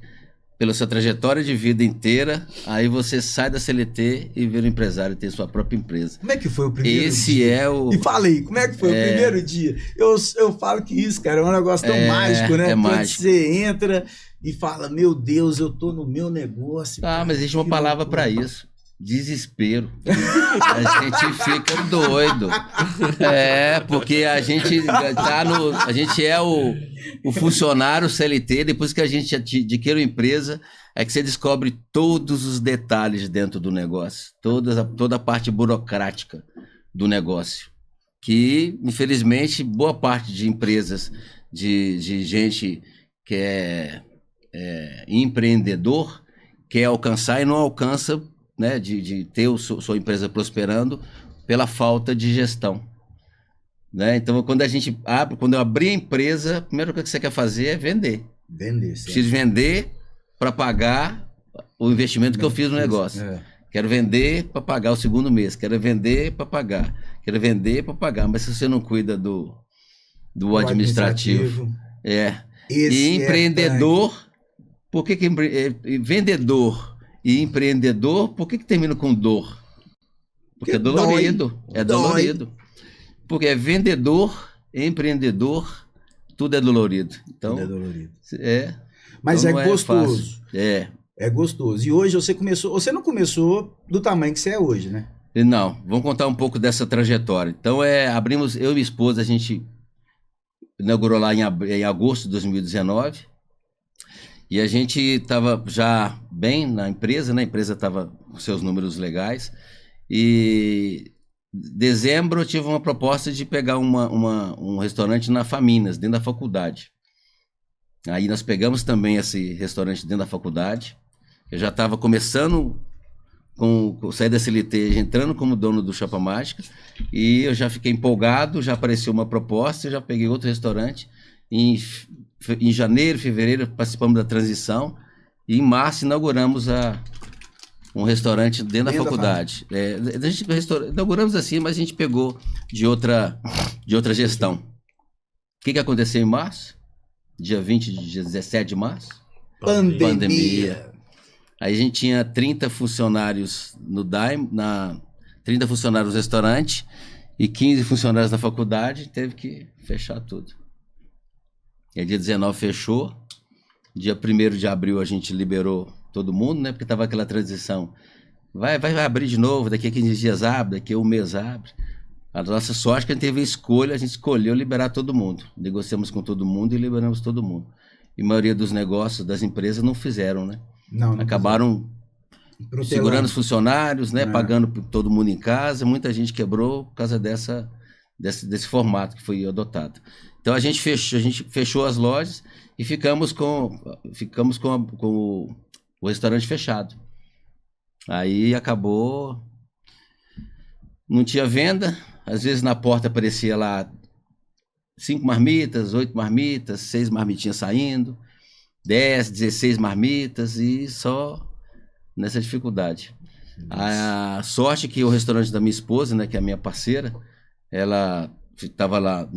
pela sua trajetória de vida inteira, aí você sai da CLT e vira um empresário e tem sua própria empresa. Como é que foi o primeiro Esse dia? é o... E falei, como é que foi o primeiro dia? Eu falo que isso, cara, é um negócio tão mágico, né? É Quando mágico. você entra e fala, meu Deus, eu tô no meu negócio. Ah, cara, mas existe uma que palavra loucura. para isso. Desespero. A gente fica doido. Porque a gente a gente é o funcionário CLT, depois que a gente adquire uma empresa, é que você descobre todos os detalhes dentro do negócio, toda a parte burocrática do negócio. Que, infelizmente, boa parte de empresas, de gente que é empreendedor, quer alcançar e não alcança, né, de ter sua empresa prosperando pela falta de gestão, né? Então, quando eu abri a empresa, a primeira coisa que você quer fazer é vender. Vender, sim. Preciso vender para pagar o investimento que eu fiz no negócio. Quero vender para pagar o segundo mês, quero vender para pagar, quero vender para pagar, mas se você não cuida do administrativo. E empreendedor, por que vendedor e empreendedor, por que termina com dor? Porque é dolorido. É dolorido. Porque é vendedor, empreendedor, tudo é dolorido. Então, tudo é dolorido. Mas então é gostoso. É gostoso. E hoje você não começou do tamanho que você é hoje, né? Não, vamos contar um pouco dessa trajetória. Então, abrimos, eu e minha esposa, a gente inaugurou lá em agosto de 2019. E a gente estava já bem na empresa, né? A empresa estava com seus números legais. E em dezembro eu tive uma proposta de pegar um restaurante na Faminas, dentro da faculdade. Aí nós pegamos também esse restaurante dentro da faculdade. Eu já estava começando com sair da CLT, entrando como dono do Chapa Mágica. E eu já fiquei empolgado, já apareceu uma proposta, eu já peguei outro restaurante. Em janeiro, fevereiro, participamos da transição. E em março inauguramos um restaurante dentro da faculdade. Inauguramos assim, mas a gente pegou de outra gestão. O que aconteceu em março? Dia 17 de março? Pandemia. Aí a gente tinha 30 funcionários no Daim, 30 funcionários no restaurante e 15 funcionários da faculdade. Teve que fechar tudo. E aí, dia 19 fechou. Dia 1º de abril a gente liberou todo mundo, né? Porque tava aquela transição. Vai abrir de novo, daqui a 15 dias abre, daqui a um mês abre. A nossa sorte é que a gente teve a escolha, a gente escolheu liberar todo mundo. Negociamos com todo mundo e liberamos todo mundo. E a maioria dos negócios, das empresas, não fizeram, né? Não acabaram segurando os funcionários, né? Pagando todo mundo em casa. Muita gente quebrou por causa desse formato que foi adotado. Então a gente fechou as lojas e ficamos com o restaurante fechado. Aí acabou, não tinha venda, às vezes na porta aparecia lá 5 marmitas, 8 marmitas, 6 marmitinhas saindo, 10, 16 marmitas e só nessa dificuldade. A sorte que o restaurante da minha esposa, né, que é a minha parceira, ela estava lá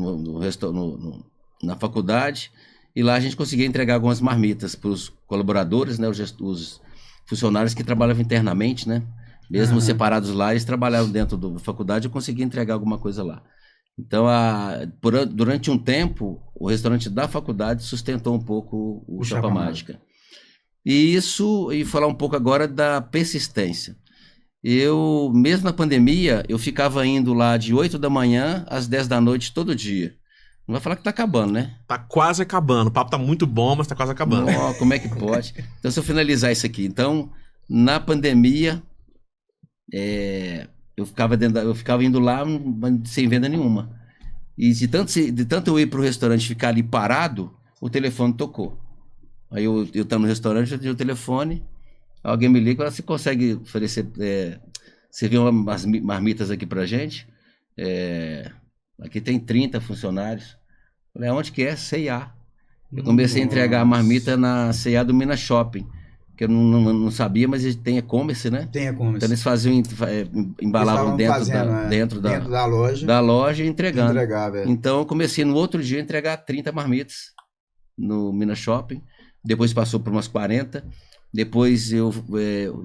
na faculdade e lá a gente conseguia entregar algumas marmitas para os colaboradores, né, os funcionários que trabalhavam internamente, né, mesmo separados lá, eles trabalhavam dentro da faculdade, eu conseguia entregar alguma coisa lá. Então, durante um tempo, o restaurante da faculdade sustentou um pouco o Chapa Mágica. E falar um pouco agora da persistência. Eu, mesmo na pandemia, eu ficava indo lá de 8 da manhã às 10 da noite todo dia. Não vai falar que tá acabando, né? Tá quase acabando. O papo tá muito bom, mas tá quase acabando. Oh, como é que pode? Então, se eu finalizar isso aqui. Então, na pandemia, eu ficava indo lá sem venda nenhuma. E de tanto eu ir pro restaurante e ficar ali parado, o telefone tocou. Aí eu estava no restaurante, eu dei o telefone, alguém me liga, você consegue oferecer, servir umas marmitas aqui pra gente? Aqui tem 30 funcionários. Falei, onde que é? C&A. Eu comecei a entregar a marmita na C&A do Minas Shopping, que eu não sabia, mas tem e-commerce, né? Tem e-commerce. Então eles faziam, embalavam dentro da loja e entregando. Então eu comecei no outro dia a entregar 30 marmitas no Minas Shopping, depois passou por umas 40, depois eu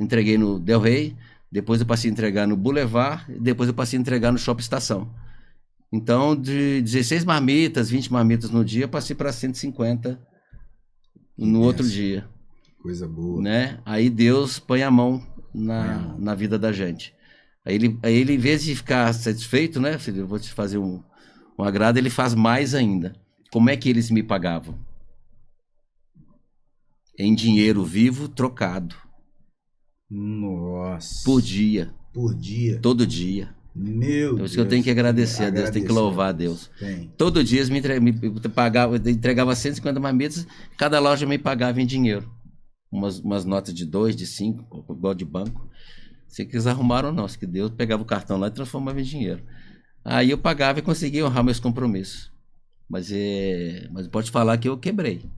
entreguei no Del Rey, depois eu passei a entregar no Boulevard, depois eu passei a entregar no Shopping Estação. Então, de 16 marmitas, 20 marmitas no dia, eu passei para 150 no outro dia. Coisa boa. Né? Aí Deus põe a mão na vida da gente. Aí ele, em vez de ficar satisfeito, né? Eu vou te fazer um agrado, ele faz mais ainda. Como é que eles me pagavam? Em dinheiro vivo trocado. Nossa. Por dia. Por dia. Todo dia. Meu Deus. Por isso que eu tenho que agradecer a Deus, tenho que louvar a Deus. Todo dia eles me entregava 150 marmitas, cada loja me pagava em dinheiro. Umas notas de 2, de 5, igual de banco. Se eles arrumaram ou não, se que Deus pegava o cartão lá e transformava em dinheiro. Aí eu pagava e conseguia honrar meus compromissos. Mas pode falar que eu quebrei.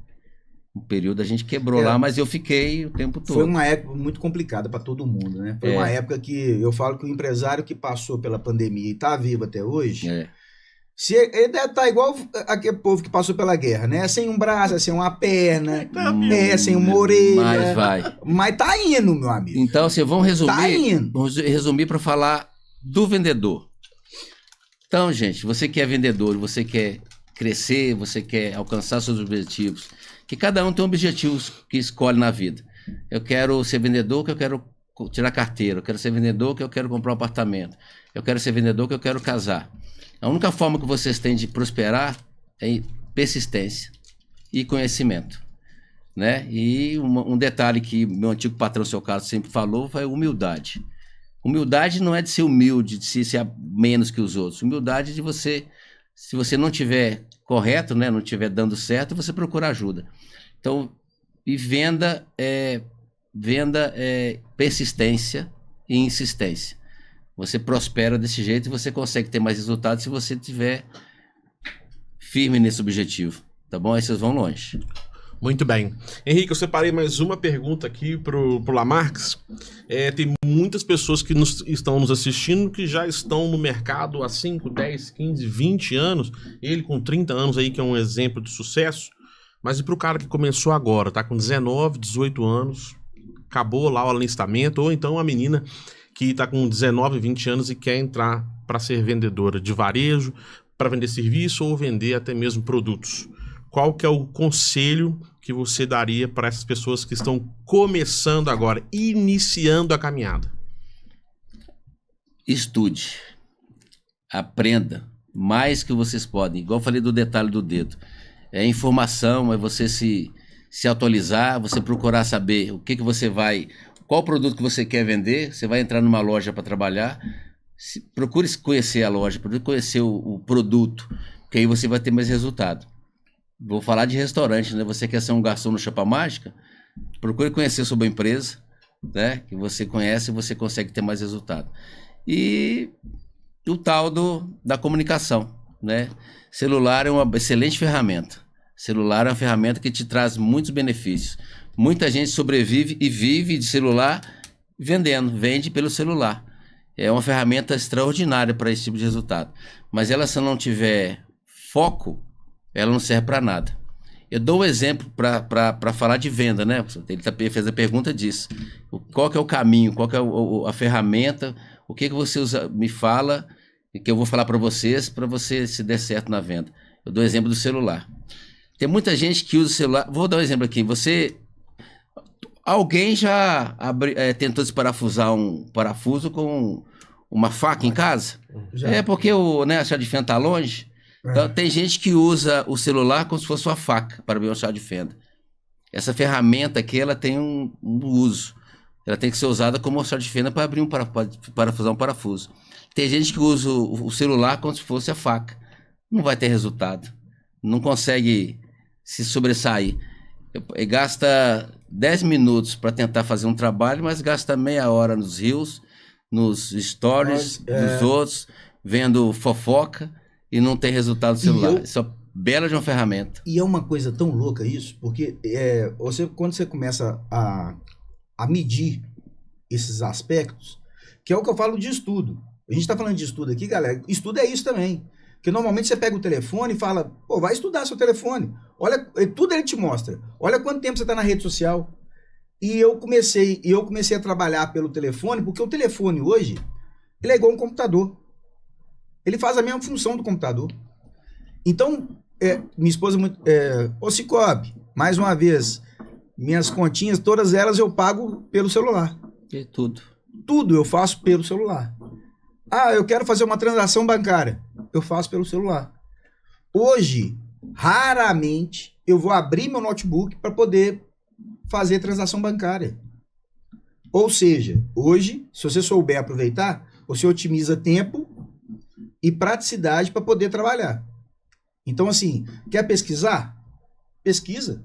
Um período a gente quebrou lá, mas eu fiquei o tempo todo. Foi uma época muito complicada para todo mundo, né? Foi uma época que eu falo que o empresário que passou pela pandemia e está vivo até hoje, se ele deve estar igual aquele povo que passou pela guerra, né? Sem um braço, sem uma perna, sem uma orelha. Mas tá indo, meu amigo. Então, assim, vamos resumir para falar do vendedor. Então, gente, você que é vendedor, você quer crescer, você quer alcançar seus objetivos, que cada um tem objetivos que escolhe na vida. Eu quero ser vendedor, que eu quero tirar carteira. Eu quero ser vendedor, que eu quero comprar um apartamento. Eu quero ser vendedor, que eu quero casar. A única forma que vocês têm de prosperar é persistência e conhecimento, né? E um detalhe que meu antigo patrão, seu Carlos, sempre falou, foi humildade. Humildade não é de ser humilde, de ser menos que os outros. Humildade é de você, se você não tiver correto, né, não estiver dando certo, você procura ajuda. Então, e venda é persistência e insistência. Você prospera desse jeito e você consegue ter mais resultados se você estiver firme nesse objetivo, tá bom? Aí vocês vão longe. Muito bem. Henrique, eu separei mais uma pergunta aqui pro Lamarques. Tem muitas pessoas que estão nos assistindo que já estão no mercado há 5, 10, 15, 20 anos. Ele com 30 anos aí, que é um exemplo de sucesso. Mas e pro cara que começou agora, tá com 19, 18 anos, acabou lá o alistamento, ou então a menina que tá com 19, 20 anos e quer entrar para ser vendedora de varejo, para vender serviço ou vender até mesmo produtos. Qual que é o conselho que você daria para essas pessoas que estão começando agora, iniciando a caminhada? Estude. Aprenda. Mais que vocês podem. Igual eu falei do detalhe do dedo. É informação, é você se atualizar, você procurar saber o que você vai... Qual produto que você quer vender. Você vai entrar numa loja para trabalhar. Procure conhecer a loja, procure conhecer o produto, porque aí você vai ter mais resultado. Vou falar de restaurante, né? Você quer ser um garçom no Chapa Mágica? Procure conhecer sobre a empresa, né? Que você conhece e você consegue ter mais resultado. E o tal da comunicação, né? Celular é uma excelente ferramenta. Celular é uma ferramenta que te traz muitos benefícios. Muita gente sobrevive e vive de celular vendendo, vende pelo celular. É uma ferramenta extraordinária para esse tipo de resultado. Mas ela, se não tiver foco, ela não serve para nada. Eu dou um exemplo para falar de venda, né? Ele fez a pergunta disso. Qual que é o caminho, qual que é a ferramenta, o que você usa, me fala, que eu vou falar para você se der certo na venda. Eu dou o exemplo do celular. Tem muita gente que usa o celular. Vou dar um exemplo aqui. Alguém já tentou desparafusar um parafuso com uma faca em casa? Já. É porque a chave de fenda está longe. Então, tem gente que usa o celular como se fosse uma faca para abrir uma chave de fenda. Essa ferramenta aqui, ela tem um uso. Ela tem que ser usada como uma chave de fenda para abrir parafusar um parafuso. Tem gente que usa o celular como se fosse a faca. Não vai ter resultado. Não consegue se sobressair. Gasta 10 minutos para tentar fazer um trabalho, mas gasta meia hora nos reels, nos stories dos outros, vendo fofoca. E não tem resultado no celular. Isso é bela de uma ferramenta. E é uma coisa tão louca isso, porque quando você começa a medir esses aspectos, que é o que eu falo de estudo. A gente está falando de estudo aqui, galera. Estudo é isso também. Porque normalmente você pega o telefone e fala, vai estudar seu telefone. Olha, tudo ele te mostra. Olha quanto tempo você está na rede social. E eu comecei a trabalhar pelo telefone, porque o telefone hoje, ele é igual um computador. Ele faz a mesma função do computador. Então, minha esposa, ô Cicobi, mais uma vez, minhas continhas, todas elas eu pago pelo celular. E tudo. Tudo eu faço pelo celular. Ah, eu quero fazer uma transação bancária. Eu faço pelo celular. Hoje, raramente, eu vou abrir meu notebook para poder fazer transação bancária. Ou seja, hoje, se você souber aproveitar, você otimiza tempo e praticidade para poder trabalhar. Então, assim, quer pesquisar? Pesquisa.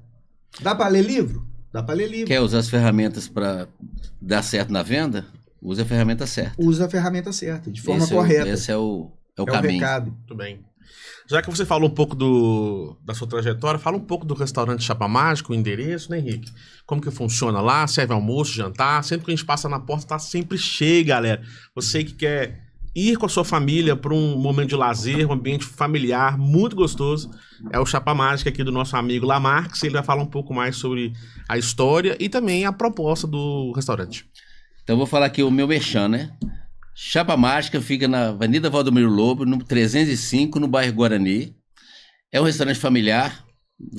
Dá para ler livro? Dá para ler livro. Quer usar as ferramentas para dar certo na venda? Usa a ferramenta certa. Usa a ferramenta certa, de forma correta. Esse é o o caminho. recado. Muito bem. Já que você falou um pouco da sua trajetória, fala um pouco do restaurante Chapa Mágica, o endereço, né, Henrique? Como que funciona lá? Serve almoço, jantar? Sempre que a gente passa na porta, tá sempre cheio, galera. Você que quer ir com a sua família para um momento de lazer, um ambiente familiar muito gostoso, é o Chapa Mágica aqui do nosso amigo Lamarques. Ele vai falar um pouco mais sobre a história e também a proposta do restaurante. Então eu vou falar aqui o meu merchan, né? Chapa Mágica fica na Avenida Valdomiro Lobo, no 305, no bairro Guarani. É um restaurante familiar,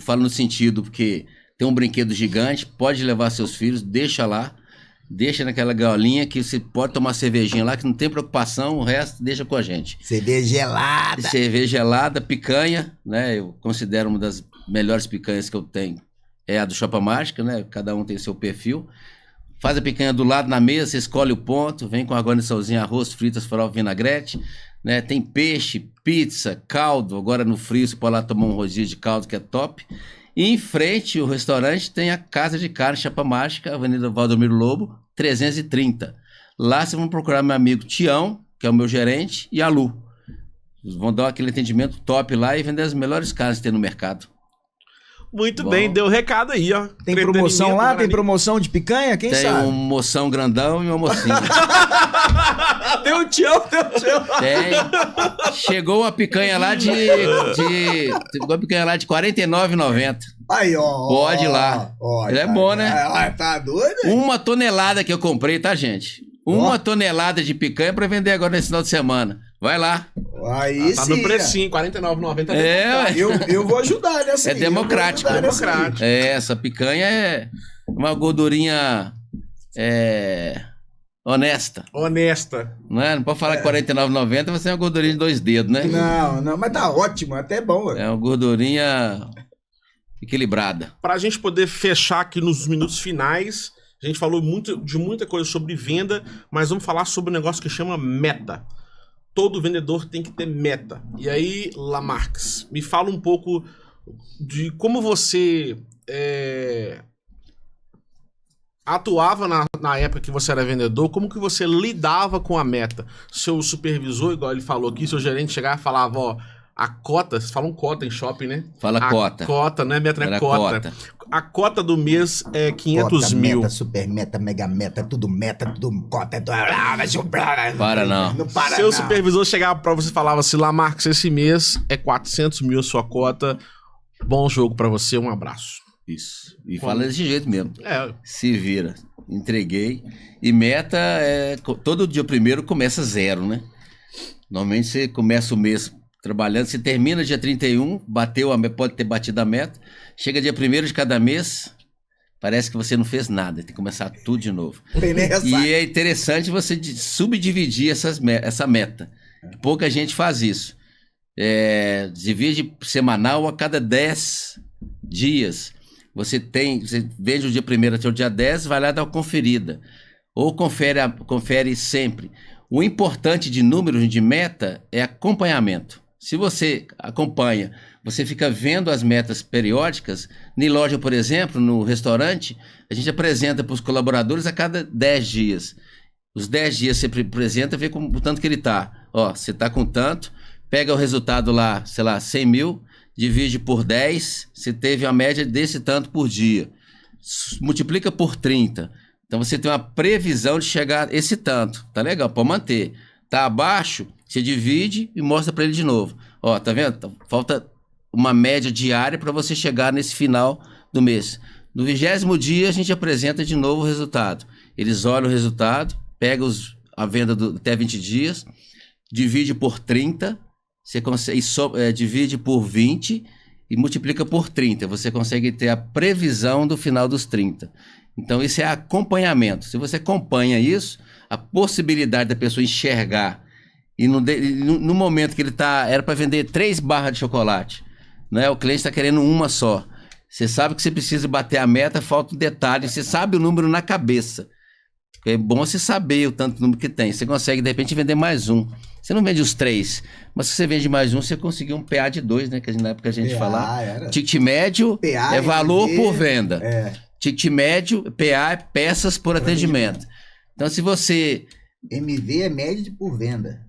falo no sentido porque tem um brinquedo gigante, pode levar seus filhos, deixa lá, deixa naquela gaiolinha que você pode tomar cervejinha lá, que não tem preocupação, o resto deixa com a gente. Cerveja gelada. Cerveja gelada, picanha, né? Eu considero uma das melhores picanhas que eu tenho. É a do Chapa Mágica, né? Cada um tem seu perfil. Faz a picanha do lado na mesa, você escolhe o ponto, vem com a guarniçãozinha, arroz, fritas, farofa, vinagrete, né? Tem peixe, pizza, caldo, agora no frio você pode lá tomar um rodízio de caldo que é top. E em frente o restaurante tem a Casa de Carne Chapa Mágica, Avenida Valdomiro Lobo, 330. Lá vocês vão procurar meu amigo Tião, que é o meu gerente, e a Lu. Eles vão dar aquele atendimento top lá e vender as melhores carnes que tem no mercado. Muito bem, deu o recado aí, ó. Tem promoção lá? Tem promoção de picanha? Quem sabe? Tem um moção grandão e uma mocinha. Tem um Tião. Tem. Chegou uma picanha lá de chegou uma picanha lá de R$ 49,90. Aí, ó. Pode ir lá. Ó, ele é bom, né? Tá doido? 1 tonelada que eu comprei, tá, gente? 1 tonelada de picanha pra vender agora nesse final de semana. Vai lá. Aí tá sim. no precinho, R$ 49,90. Eu vou ajudar nessa. É democrático. Democrático. Essa picanha é uma gordurinha honesta. Honesta. Não pode falar que R$ 49,90 você é uma gordurinha de 2 dedos, né? Não, mas tá ótimo, até bom. É uma gordurinha equilibrada. Pra gente poder fechar aqui nos minutos finais, a gente falou de muita coisa sobre venda, mas vamos falar sobre um negócio que chama meta. Todo vendedor tem que ter meta. E aí, Lamarques, me fala um pouco de como você atuava na época que você era vendedor, como que você lidava com a meta. Seu supervisor, igual ele falou aqui, seu gerente chegava e falava, ó, a cota, vocês falam cota em shopping, né? Fala cota. Cota, né? Meta não é cota. A cota do mês é 500 cota, mil. Meta, super meta, mega meta, tudo cota. Para não. Não para Seu não. supervisor chegava pra você e falava assim, Lamarques, esse mês é 400 mil a sua cota. Bom jogo pra você, um abraço. Isso. E fala desse jeito mesmo. Se vira. Entreguei. E meta todo dia primeiro começa 0, né? Normalmente você começa o mês trabalhando, você termina dia 31, pode ter batido a meta, chega dia 1º de cada mês, parece que você não fez nada, tem que começar tudo de novo. E é interessante você subdividir essa meta. Pouca gente faz isso. Divide semanal a cada 10 dias. Você vende o dia 1º até o dia 10, vai lá dar uma conferida. Ou confere sempre. O importante de números de meta é acompanhamento. Se você acompanha, você fica vendo as metas periódicas. Na loja, por exemplo, no restaurante, a gente apresenta para os colaboradores a cada 10 dias. Os 10 dias você apresenta, vê o tanto que ele está. Ó, você está com tanto, pega o resultado lá, sei lá, 100 mil, divide por 10, você teve a média desse tanto por dia. Multiplica por 30. Então você tem uma previsão de chegar a esse tanto. Tá legal, pode manter. Tá abaixo, você divide e mostra para ele de novo. Ó, tá vendo? Falta uma média diária para você chegar nesse final do mês. No 20º dia, a gente apresenta de novo o resultado. Eles olham o resultado, pegam a venda até 20 dias, divide por 30, você consegue, divide por 20 e multiplica por 30. Você consegue ter a previsão do final dos 30. Então, isso é acompanhamento. Se você acompanha isso, a possibilidade da pessoa enxergar, e no momento que ele era para vender 3 barras de chocolate, né? O cliente está querendo uma só. Você sabe que você precisa bater a meta, falta um detalhe, você sabe o número na cabeça. É bom você saber o tanto número que tem. Você consegue, de repente, vender mais um. Você não vende os 3, mas se você vende mais um, você conseguiu um PA de 2, né? Que na época a gente falava. Ticket médio PA, é valor MV, por venda. Ticket médio, PA é peças por atendimento. Então, se você... MV é médio por venda.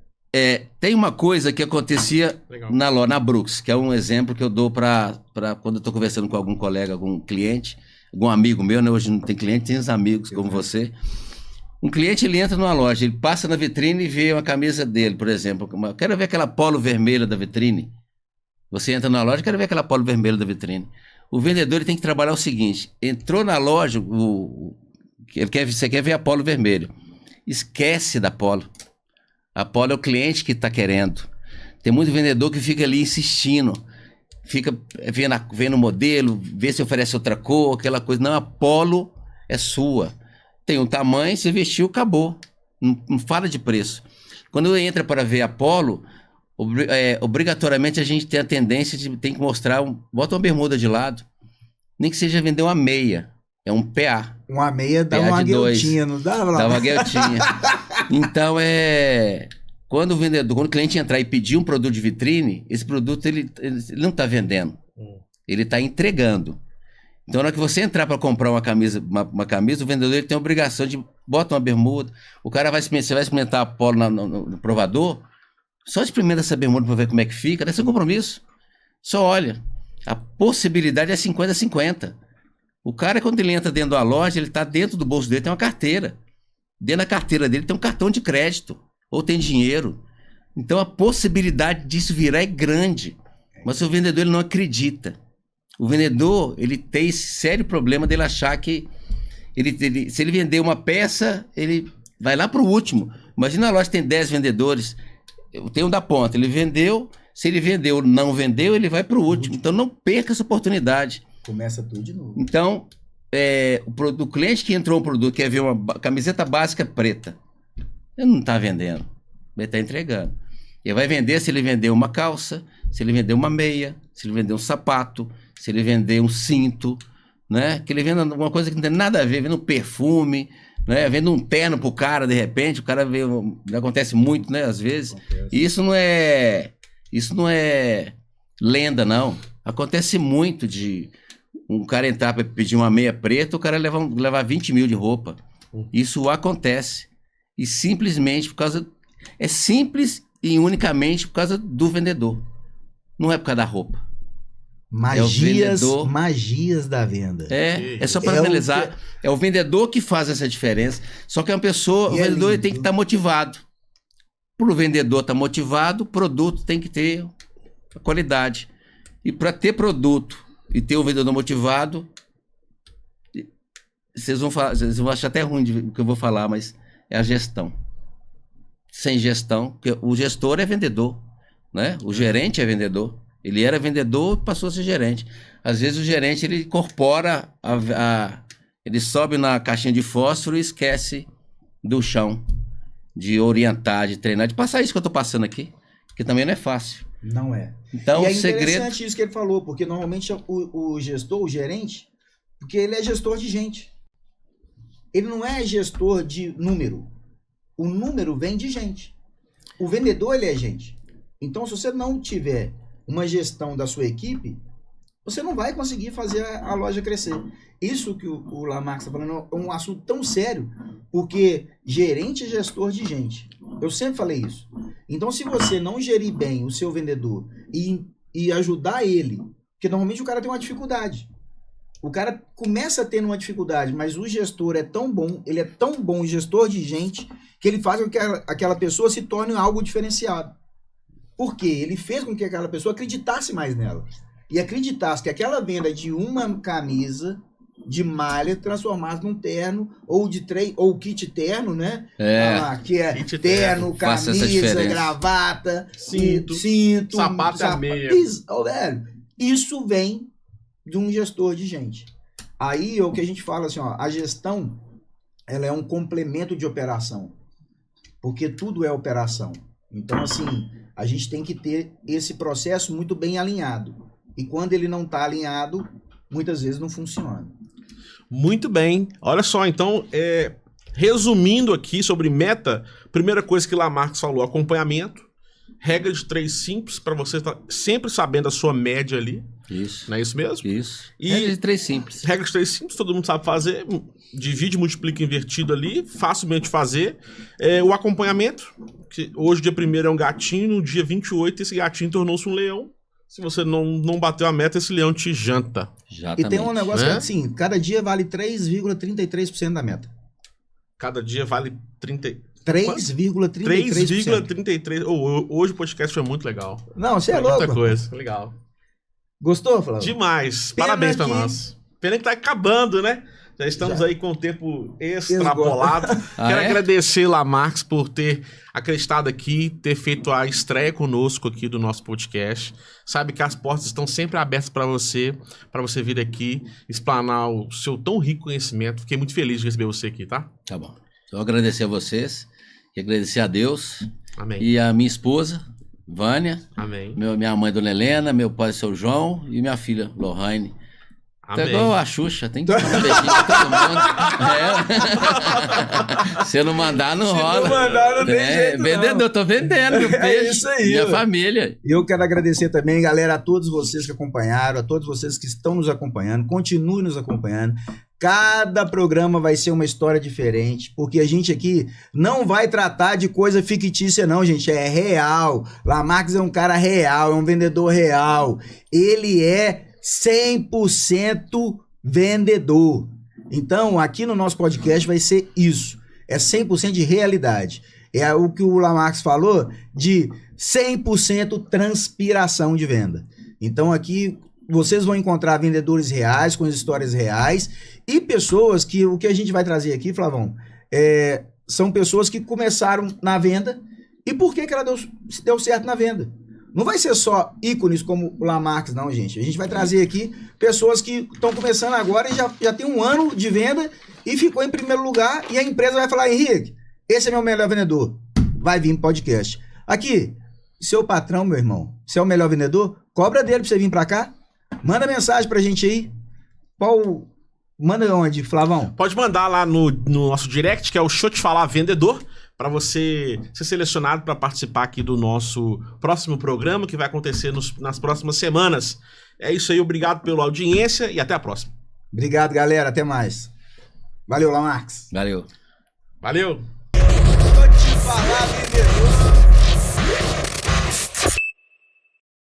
Tem uma coisa que acontecia na Brooks, que é um exemplo que eu dou para quando eu estou conversando com algum colega, algum cliente, algum amigo meu, né? Hoje não tem cliente, tem uns amigos como você. Um cliente, ele entra numa loja, ele passa na vitrine e vê uma camisa dele, por exemplo. Eu quero ver aquela polo vermelha da vitrine. Você entra na loja, quero ver aquela polo vermelha da vitrine. O vendedor, ele tem que trabalhar o seguinte: entrou na loja, você quer ver a polo vermelha. Esquece da polo. A polo é o cliente que está querendo. Tem muito vendedor que fica ali insistindo, fica vendo o modelo, vê se oferece outra cor, aquela coisa. Não, a polo é sua. Tem um tamanho, você vestiu, acabou. Não fala de preço. Quando entra para ver a polo, obrigatoriamente a gente tem a tendência de tem que mostrar, bota uma bermuda de lado, nem que seja vender uma meia. É um PA. Uma meia dá uma guilhotinha, não dá? Dá uma guilhotinha. Então, quando o cliente entrar e pedir um produto de vitrine, esse produto ele não está vendendo. Ele está entregando. Então, na hora que você entrar para comprar uma camisa, o vendedor ele tem a obrigação de botar uma bermuda. O cara você vai experimentar a polo no provador, só experimenta essa bermuda para ver como é que fica, dá seu compromisso. Só olha. A possibilidade é 50-50. O cara, quando ele entra dentro da loja, ele está dentro do bolso dele, tem uma carteira. Dentro da carteira dele tem um cartão de crédito, ou tem dinheiro. Então a possibilidade disso virar é grande. Mas o vendedor ele não acredita. O vendedor, ele tem esse sério problema dele achar que se ele vender uma peça, ele vai lá para o último. Imagina a loja tem 10 vendedores, tem um da ponta, ele vendeu, se ele vendeu ou não vendeu, ele vai para o último. Então não perca essa oportunidade. Começa tudo de novo. Então, o cliente que entrou um produto, quer ver uma camiseta básica preta, ele não está vendendo, ele está entregando. Ele vai vender se ele vender uma calça, se ele vender uma meia, se ele vender um sapato, se ele vender um cinto, né? Que ele venda uma coisa que não tem nada a ver, vendo um perfume, né? Vendo um terno pro cara, de repente, o cara vê, acontece muito, né? Às vezes. E isso não é lenda, não. Acontece muito de um cara entrar para pedir uma meia preta, o cara levar 20 mil de roupa. Isso acontece. E simplesmente por causa... É simples e unicamente por causa do vendedor. Não é por causa da roupa. Magias da venda. É só para analisar. É o vendedor que faz essa diferença. Só que é uma pessoa... O vendedor ele tem que estar motivado. Para o vendedor estar motivado, o produto tem que ter a qualidade. E para ter produto e ter um vendedor motivado, vocês vão achar até ruim do que eu vou falar, mas é a gestão. Sem gestão, porque o gestor é vendedor, né? O gerente é vendedor. Ele era vendedor, passou a ser gerente. Às vezes o gerente ele incorpora, ele sobe na caixinha de fósforo e esquece do chão, de orientar, de treinar, de passar isso que eu estou passando aqui, que também não é fácil. Não é. Então, e é o segredo... interessante isso que ele falou, porque normalmente o gestor, o gerente, porque ele é gestor de gente. Ele não é gestor de número. O número vem de gente. O vendedor, ele é gente. Então, se você não tiver uma gestão da sua equipe, você não vai conseguir fazer a loja crescer. Isso que o Lamarck está falando é um assunto tão sério, porque gerente é gestor de gente. Eu sempre falei isso. Então, se você não gerir bem o seu vendedor e ajudar ele, porque normalmente o cara tem uma dificuldade. O cara começa tendo uma dificuldade, mas o gestor é tão bom, ele é tão bom gestor de gente, que ele faz com que aquela pessoa se torne algo diferenciado. Por quê? Ele fez com que aquela pessoa acreditasse mais nela. E acreditasse que aquela venda de uma camisa de malha transformados num terno, ou de ou kit terno, né? Que é Kit terno, Faça essa camisa, diferença. gravata, Cinto, sapato e a meia. Velho, isso vem de um gestor de gente. Aí é o que a gente fala assim, ó, a gestão, ela é um complemento de operação, porque tudo é operação. Então, assim, a gente tem que ter esse processo muito bem alinhado. E quando ele não está alinhado, muitas vezes não funciona. Muito bem. Olha só, então, resumindo aqui sobre meta, primeira coisa que Lamarx falou, acompanhamento, regra de 3 simples, para você estar sempre sabendo a sua média ali. Isso. Não é isso mesmo? Isso. E Regra de 3 simples. Regra de 3 simples, todo mundo sabe fazer. Divide, multiplica, invertido ali, facilmente fazer. O acompanhamento, que hoje, dia 1º, é um gatinho, no dia 28, esse gatinho tornou-se um leão. Se você não bateu a meta, esse leão te janta. Exatamente. E tem um negócio Né? que é assim, cada dia vale 3,33% da meta. Cada dia vale 30... 3,33%. 3,33. Hoje o podcast foi muito legal. Não, você é Muita louco. coisa, legal. Gostou, Flávio? Demais. Pena Parabéns pra que- nós. Pena que tá acabando, né? Já estamos aí com o tempo extrapolado. Quero agradecer Lamarx por ter acreditado aqui, ter feito a estreia conosco aqui do nosso podcast. Sabe que as portas estão sempre abertas para você vir aqui, explanar o seu tão rico conhecimento. Fiquei muito feliz de receber você aqui, tá? Tá bom. Só agradecer a vocês, e agradecer a Deus Amém. e a minha esposa, Vânia, Amém. minha mãe, Dona Helena, meu pai, seu João, e minha filha, Lohane. Tá Amém. igual a Xuxa, tem que mandar beijinho pra todo mundo. Se eu não mandar, não rola. não mandar, não tem jeito, não. vendedor, tô vendendo meu peixe. isso aí, Minha ué. família. Eu quero agradecer também, galera, a todos vocês que acompanharam, a todos vocês que estão nos acompanhando, continuem nos acompanhando. Cada programa vai ser uma história diferente, porque a gente aqui não vai tratar de coisa fictícia não, gente, é real. Lamarx é um cara real, é um vendedor real. Ele é 100% vendedor. Então, aqui no nosso podcast vai ser isso. É 100% de realidade. É o que o Lamarx falou de 100% transpiração de venda. Então, aqui vocês vão encontrar vendedores reais, com histórias reais, e pessoas que, o que a gente vai trazer aqui, Flavão, são pessoas que começaram na venda, e por que ela deu certo na venda? Não vai ser só ícones como o Lamarx, não, gente. A gente vai trazer aqui pessoas que estão começando agora e já tem 1 ano de venda e ficou em primeiro lugar, e a empresa vai falar, Henrique, esse é meu melhor vendedor. Vai vir podcast. Aqui, seu patrão, meu irmão, você é o melhor vendedor? Cobra dele pra você vir pra cá. Manda mensagem pra gente aí. Manda onde, Flavão? Pode mandar lá no nosso direct, que é o Show Te Falar Vendedor, para você ser selecionado para participar aqui do nosso próximo programa, que vai acontecer nas próximas semanas. É isso aí, obrigado pela audiência e até a próxima. Obrigado, galera. Até mais. Valeu, Lamarx. Valeu. Valeu! Vou te falar, vendedor.